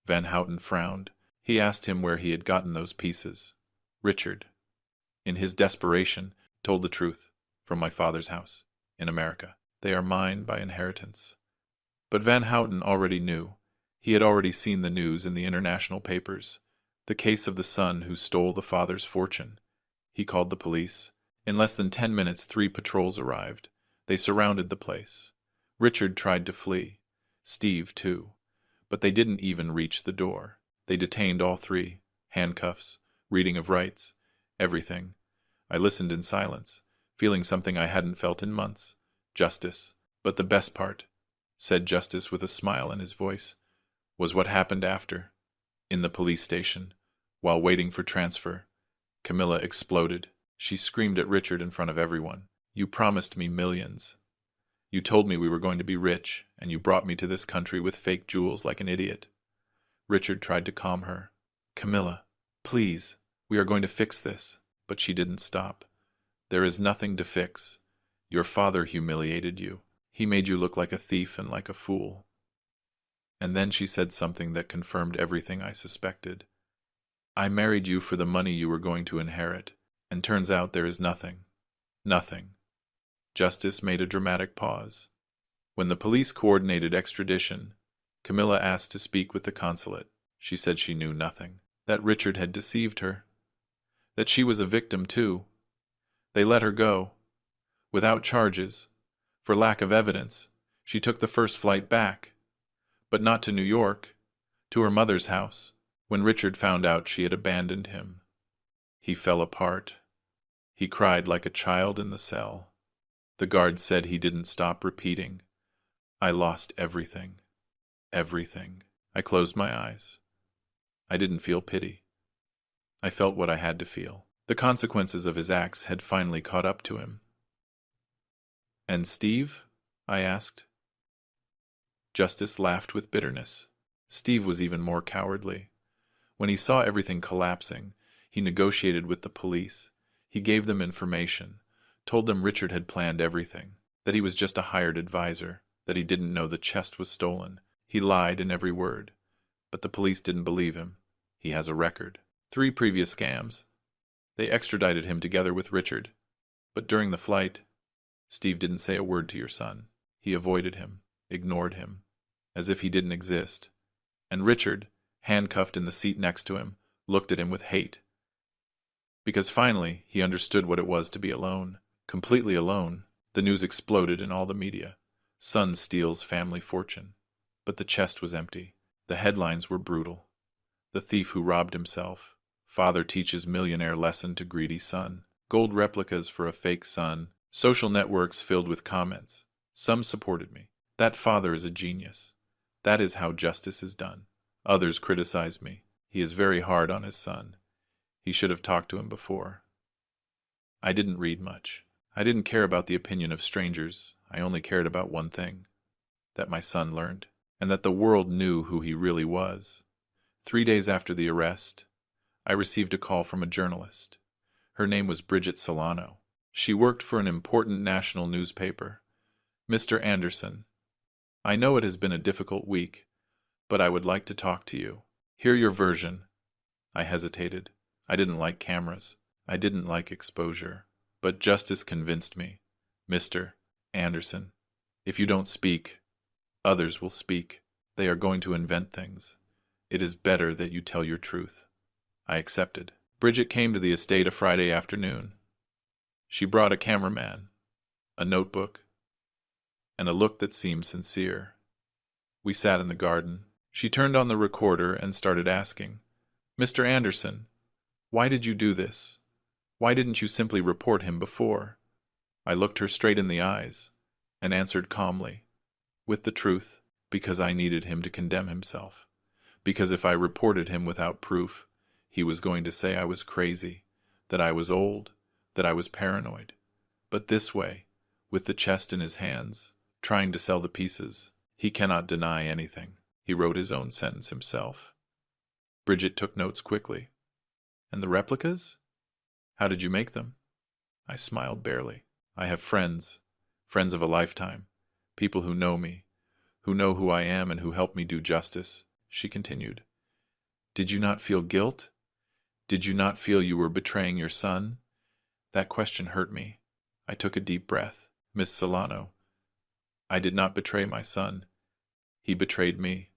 Van Houten frowned. He asked him where he had gotten those pieces. Richard, in his desperation, told the truth. "From my father's house, in America. They are mine by inheritance." But Van Houten already knew. He had already seen the news in the international papers. The case of the son who stole the father's fortune. He called the police. In less than 10 minutes, 3 patrols arrived. They surrounded the place. Richard tried to flee. Steve, too. But they didn't even reach the door. They detained all 3. Handcuffs, reading of rights, everything. I listened in silence, feeling something I hadn't felt in months. Justice. But the best part, said Justice with a smile in his voice, was what happened after. In the police station, while waiting for transfer, Camilla exploded. She screamed at Richard in front of everyone. "You promised me millions. You told me we were going to be rich, and you brought me to this country with fake jewels like an idiot." Richard tried to calm her. "Camilla, please, we are going to fix this." But she didn't stop. "There is nothing to fix. Your father humiliated you. He made you look like a thief and like a fool." And then she said something that confirmed everything I suspected. "I married you for the money you were going to inherit, and turns out there is nothing. Nothing." Justice made a dramatic pause. When the police coordinated extradition, Camilla asked to speak with the consulate. She said she knew nothing, that Richard had deceived her, that she was a victim too. They let her go, without charges, for lack of evidence. She took the first flight back, but not to New York, to her mother's house. When Richard found out she had abandoned him, he fell apart. He cried like a child in the cell. The guard said he didn't stop repeating, "I lost everything. Everything." I closed my eyes. I didn't feel pity. I felt what I had to feel. The consequences of his acts had finally caught up to him. "And Steve?" I asked. Justice laughed with bitterness. Steve was even more cowardly. When he saw everything collapsing, he negotiated with the police. He gave them information, told them Richard had planned everything, that he was just a hired advisor, that he didn't know the chest was stolen. He lied in every word. But the police didn't believe him. He has a record. 3 previous scams. They extradited him together with Richard. But during the flight, Steve didn't say a word to your son. He avoided him, ignored him, as if he didn't exist. And Richard, handcuffed in the seat next to him, looked at him with hate. Because finally, he understood what it was to be alone. Completely alone. The news exploded in all the media. Son steals family fortune. But the chest was empty. The headlines were brutal. The thief who robbed himself. Father teaches millionaire lesson to greedy son. Gold replicas for a fake son. Social networks filled with comments. Some supported me. That father is a genius. That is how justice is done. Others criticize me. He is very hard on his son. He should have talked to him before. I didn't read much. I didn't care about the opinion of strangers. I only cared about one thing. That my son learned. And that the world knew who he really was. 3 days after the arrest, I received a call from a journalist. Her name was Bridget Solano. She worked for an important national newspaper. "Mr. Anderson, I know it has been a difficult week, But I would like to talk to you. Hear your version. I hesitated. I didn't like cameras. I didn't like exposure. But justice convinced me. Mr. Anderson, if you don't speak, others will speak. They are going to invent things. It is better that you tell your truth. I accepted. Bridget came to the estate a Friday afternoon. She brought a cameraman, a notebook, and a look that seemed sincere. We sat in the garden. She turned on the recorder and started asking, Mr. Anderson, why did you do this? Why didn't you simply report him before? I looked her straight in the eyes and answered calmly, with the truth, because I needed him to condemn himself. Because if I reported him without proof, he was going to say I was crazy, that I was old, that I was paranoid. But this way, with the chest in his hands, trying to sell the pieces, he cannot deny anything. He wrote his own sentence himself. Bridget took notes quickly. And the replicas? How did you make them? I smiled barely. I have friends, friends of a lifetime, people who know me, who know who I am and who help me do justice. She continued. Did you not feel guilt? Did you not feel you were betraying your son? That question hurt me. I took a deep breath. Miss Solano, I did not betray my son. He betrayed me.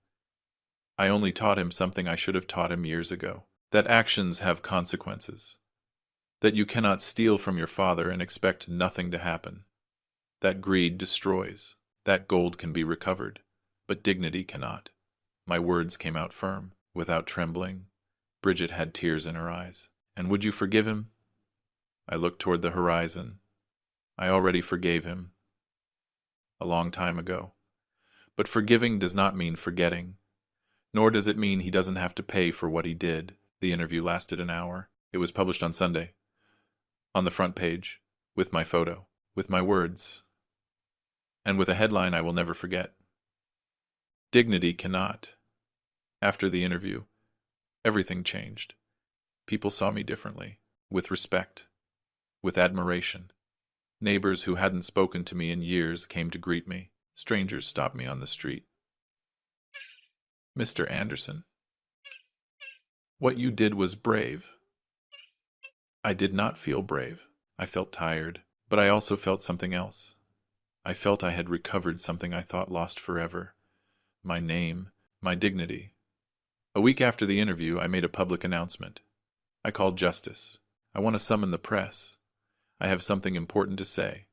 I only taught him something I should have taught him years ago, that actions have consequences, that you cannot steal from your father and expect nothing to happen, that greed destroys, that gold can be recovered, but dignity cannot. My words came out firm, without trembling. Bridget had tears in her eyes. And would you forgive him? I looked toward the horizon. I already forgave him. A long time ago. But forgiving does not mean forgetting. Nor does it mean he doesn't have to pay for what he did. The interview lasted an hour. It was published on Sunday. On the front page, with my photo, with my words, and with a headline I will never forget. Dignity cannot. After the interview, everything changed. People saw me differently, with respect, with admiration. Neighbors who hadn't spoken to me in years came to greet me. Strangers stopped me on the street. Mr. Anderson, what you did was brave. I did not feel brave. I felt tired, but I also felt something else. I felt I had recovered something I thought lost forever. My name, my dignity. A week after the interview, I made a public announcement. I called Justice. I want to summon the press. I have something important to say.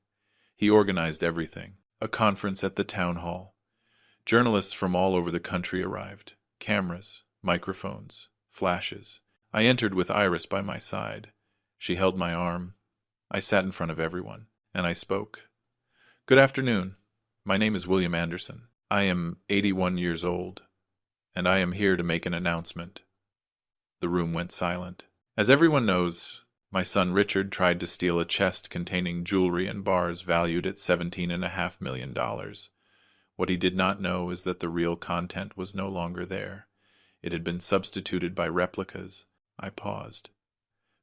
He organized everything. A conference at the town hall. Journalists from all over the country arrived. Cameras, microphones, flashes. I entered with Iris by my side. She held my arm. I sat in front of everyone, and I spoke. Good afternoon. My name is William Anderson. I am 81 years old, and I am here to make an announcement. The room went silent. As everyone knows, my son Richard tried to steal a chest containing jewelry and bars valued at $17.5 million. What he did not know is that the real content was no longer there. It had been substituted by replicas. I paused.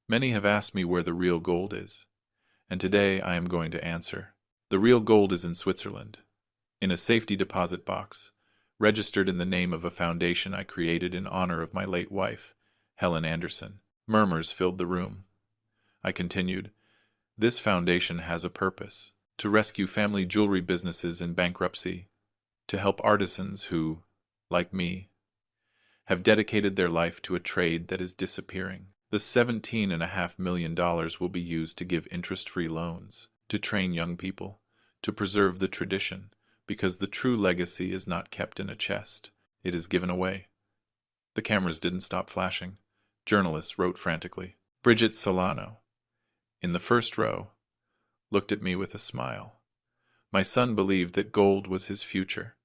Many have asked me where the real gold is, and today I am going to answer. The real gold is in Switzerland, in a safety deposit box, registered in the name of a foundation I created in honor of my late wife, Helen Anderson. Murmurs filled the room. I continued, this foundation has a purpose, to rescue family jewelry businesses in bankruptcy, to help artisans who, like me, have dedicated their life to a trade that is disappearing. The $17.5 million will be used to give interest-free loans, to train young people, to preserve the tradition, because the true legacy is not kept in a chest, it is given away. The cameras didn't stop flashing. Journalists wrote frantically. Bridget Solano, in the first row, looked at me with a smile. My son believed that gold was his future,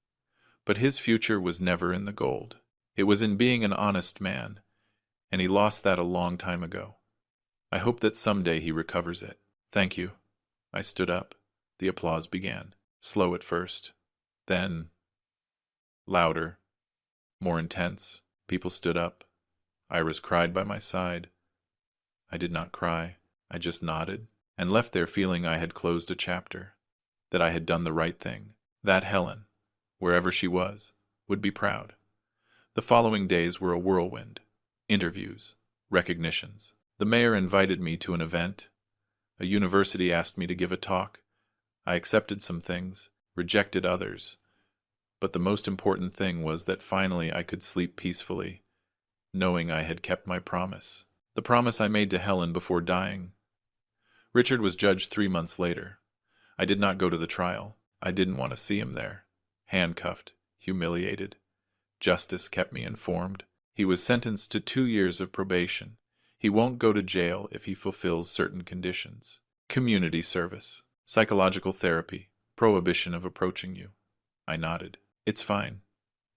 but his future was never in the gold. It was in being an honest man, and he lost that a long time ago. I hope that someday he recovers it. Thank you. I stood up. The applause began, slow at first, then louder, more intense. People stood up. Iris cried by my side. I did not cry. I just nodded and left there feeling I had closed a chapter, that I had done the right thing, that Helen, wherever she was, would be proud. The following days were a whirlwind. Interviews, recognitions. The mayor invited me to an event. A university asked me to give a talk. I accepted some things, rejected others. But the most important thing was that finally I could sleep peacefully, knowing I had kept my promise. The promise I made to Helen before dying. Richard was judged 3 months later. I did not go to the trial. I didn't want to see him there. Handcuffed, humiliated. Justice kept me informed. He was sentenced to 2 years of probation. He won't go to jail if he fulfills certain conditions. Community service, psychological therapy, prohibition of approaching you. I nodded. It's fine.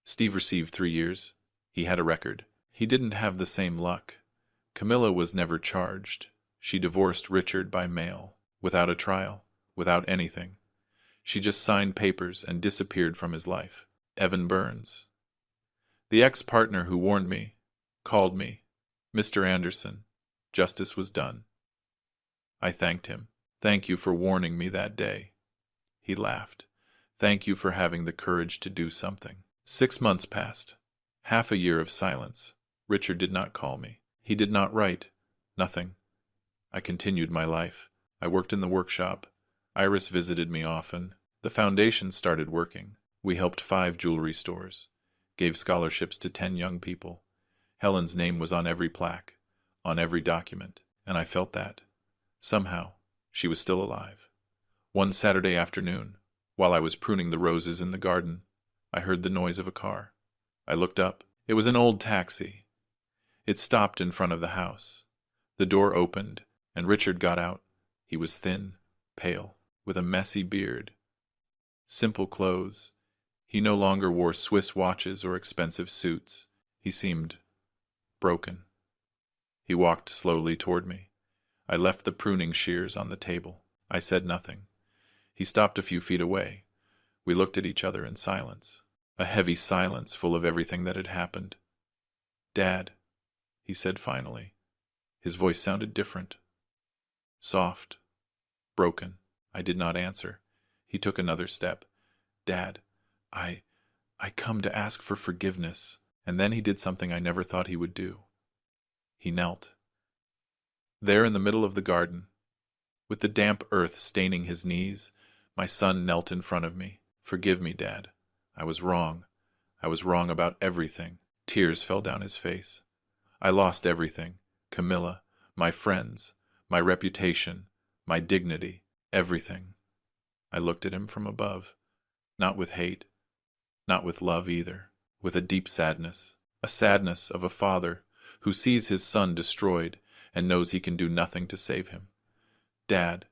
Steve received 3 years. He had a record. He didn't have the same luck. Camilla was never charged. She divorced Richard by mail, without a trial, without anything. She just signed papers and disappeared from his life. Evan Burns. The ex-partner who warned me, called me, Mr. Anderson. Justice was done. I thanked him. Thank you for warning me that day. He laughed. Thank you for having the courage to do something. 6 months passed. Half a year of silence. Richard did not call me. He did not write. Nothing. I continued my life. I worked in the workshop. Iris visited me often. The foundation started working. We helped 5 jewelry stores, gave scholarships to 10 young people. Helen's name was on every plaque, on every document, and I felt that. Somehow, she was still alive. One Saturday afternoon, while I was pruning the roses in the garden, I heard the noise of a car. I looked up. It was an old taxi. It stopped in front of the house. The door opened, and Richard got out. He was thin, pale, with a messy beard. Simple clothes. He no longer wore Swiss watches or expensive suits. He seemed broken. He walked slowly toward me. I left the pruning shears on the table. I said nothing. He stopped a few feet away. We looked at each other in silence. A heavy silence full of everything that had happened. "Dad," he said finally. His voice sounded different. Soft. Broken. I did not answer. He took another step. "Dad, I come to ask for forgiveness." And then he did something I never thought he would do. He knelt. There in the middle of the garden, with the damp earth staining his knees, my son knelt in front of me. "Forgive me, Dad. I was wrong. I was wrong about everything." Tears fell down his face. "I lost everything. Camilla, my friends, my reputation, my dignity, everything." I looked at him from above, not with hate, not with love either, with a deep sadness, a sadness of a father who sees his son destroyed and knows he can do nothing to save him. "Dad,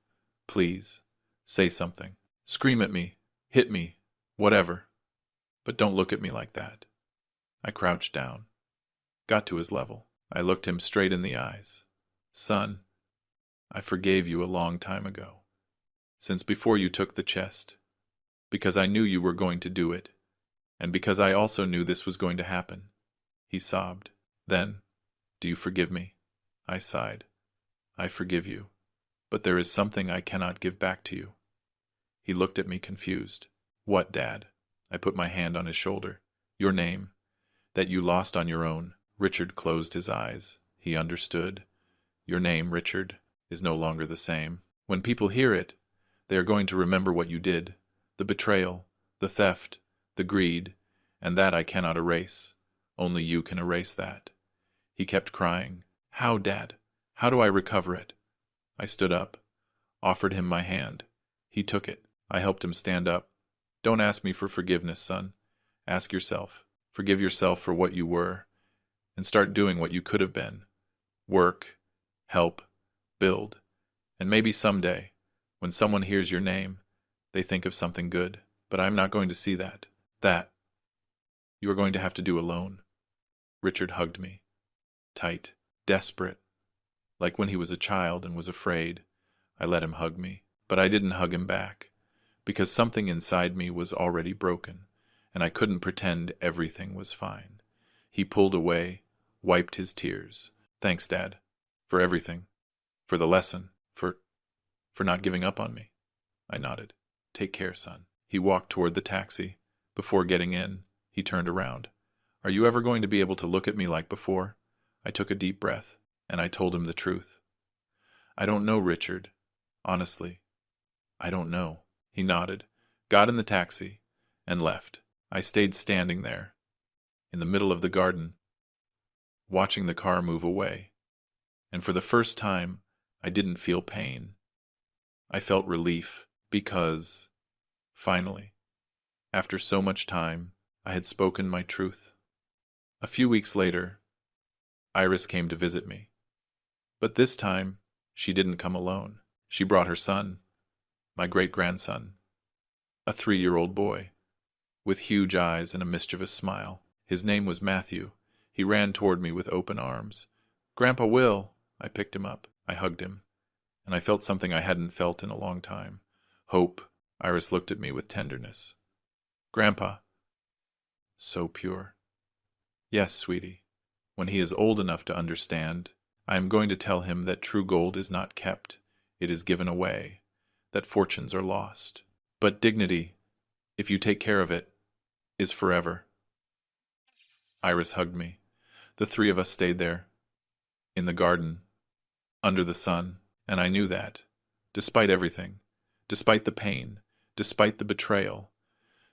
please, say something. Scream at me, hit me, whatever. But don't look at me like that." I crouched down, got to his level. I looked him straight in the eyes. "Son, I forgave you a long time ago, since before you took the chest, because I knew you were going to do it, and because I also knew this was going to happen." He sobbed. "Then, do you forgive me?" I sighed. "I forgive you, but there is something I cannot give back to you." He looked at me confused. "What, Dad?" I put my hand on his shoulder. "Your name, that you lost on your own." Richard closed his eyes. He understood. "Your name, Richard, is no longer the same. When people hear it, they are going to remember what you did, the betrayal, the theft, the greed, and that I cannot erase. Only you can erase that." He kept crying. "How, Dad? How do I recover it?" I stood up, offered him my hand. He took it. I helped him stand up. "Don't ask me for forgiveness, son. Ask yourself. Forgive yourself for what you were, and start doing what you could have been. Work, help, build, and maybe someday, when someone hears your name, they think of something good. But I'm not going to see that. That you are going to have to do alone." Richard hugged me. Tight, desperate. Like when he was a child and was afraid, I let him hug me. But I didn't hug him back, because something inside me was already broken, and I couldn't pretend everything was fine. He pulled away, wiped his tears. "Thanks, Dad, for everything, for the lesson, for not giving up on me." I nodded. "Take care, son." He walked toward the taxi. Before getting in, he turned around. Are you ever going to be able to look at me like before? I took a deep breath, and I told him the truth. I don't know, Richard. Honestly, I don't know. He nodded, got in the taxi, and left. I stayed standing there, in the middle of the garden, watching the car move away. And for the first time, I didn't feel pain. I felt relief, because, finally, after so much time, I had spoken my truth. A few weeks later, Iris came to visit me. But this time, she didn't come alone. She brought her son, my great-grandson, a 3-year-old boy, with huge eyes and a mischievous smile. His name was Matthew. He ran toward me with open arms. "Grandpa Will!" I picked him up. I hugged him, and I felt something I hadn't felt in a long time. Hope. Iris looked at me with tenderness. "Grandpa." So pure. "Yes, sweetie. When he is old enough to understand, I am going to tell him that true gold is not kept, it is given away, that fortunes are lost. But dignity, if you take care of it, is forever." Iris hugged me. The three of us stayed there, in the garden, under the sun, and I knew that, despite everything, despite the pain, despite the betrayal,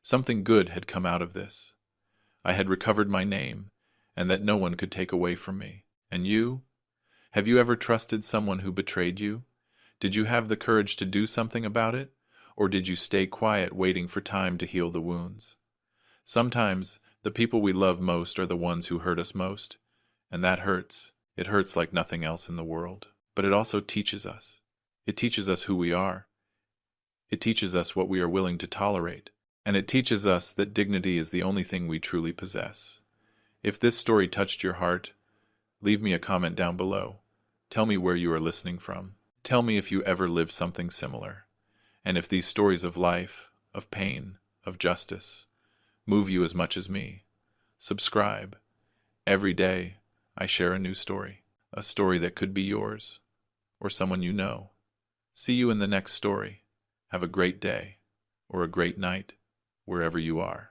something good had come out of this. I had recovered my name, and that no one could take away from me. And you? Have you ever trusted someone who betrayed you? Did you have the courage to do something about it? Or did you stay quiet waiting for time to heal the wounds? Sometimes the people we love most are the ones who hurt us most, and that hurts. It hurts like nothing else in the world. But it also teaches us. It teaches us who we are. It teaches us what we are willing to tolerate. And it teaches us that dignity is the only thing we truly possess. If this story touched your heart, leave me a comment down below. Tell me where you are listening from. Tell me if you ever lived something similar. And if these stories of life, of pain, of justice, move you as much as me. Subscribe. Every day, I share a new story. A story that could be yours, or someone you know. See you in the next story. Have a great day, or a great night, wherever you are.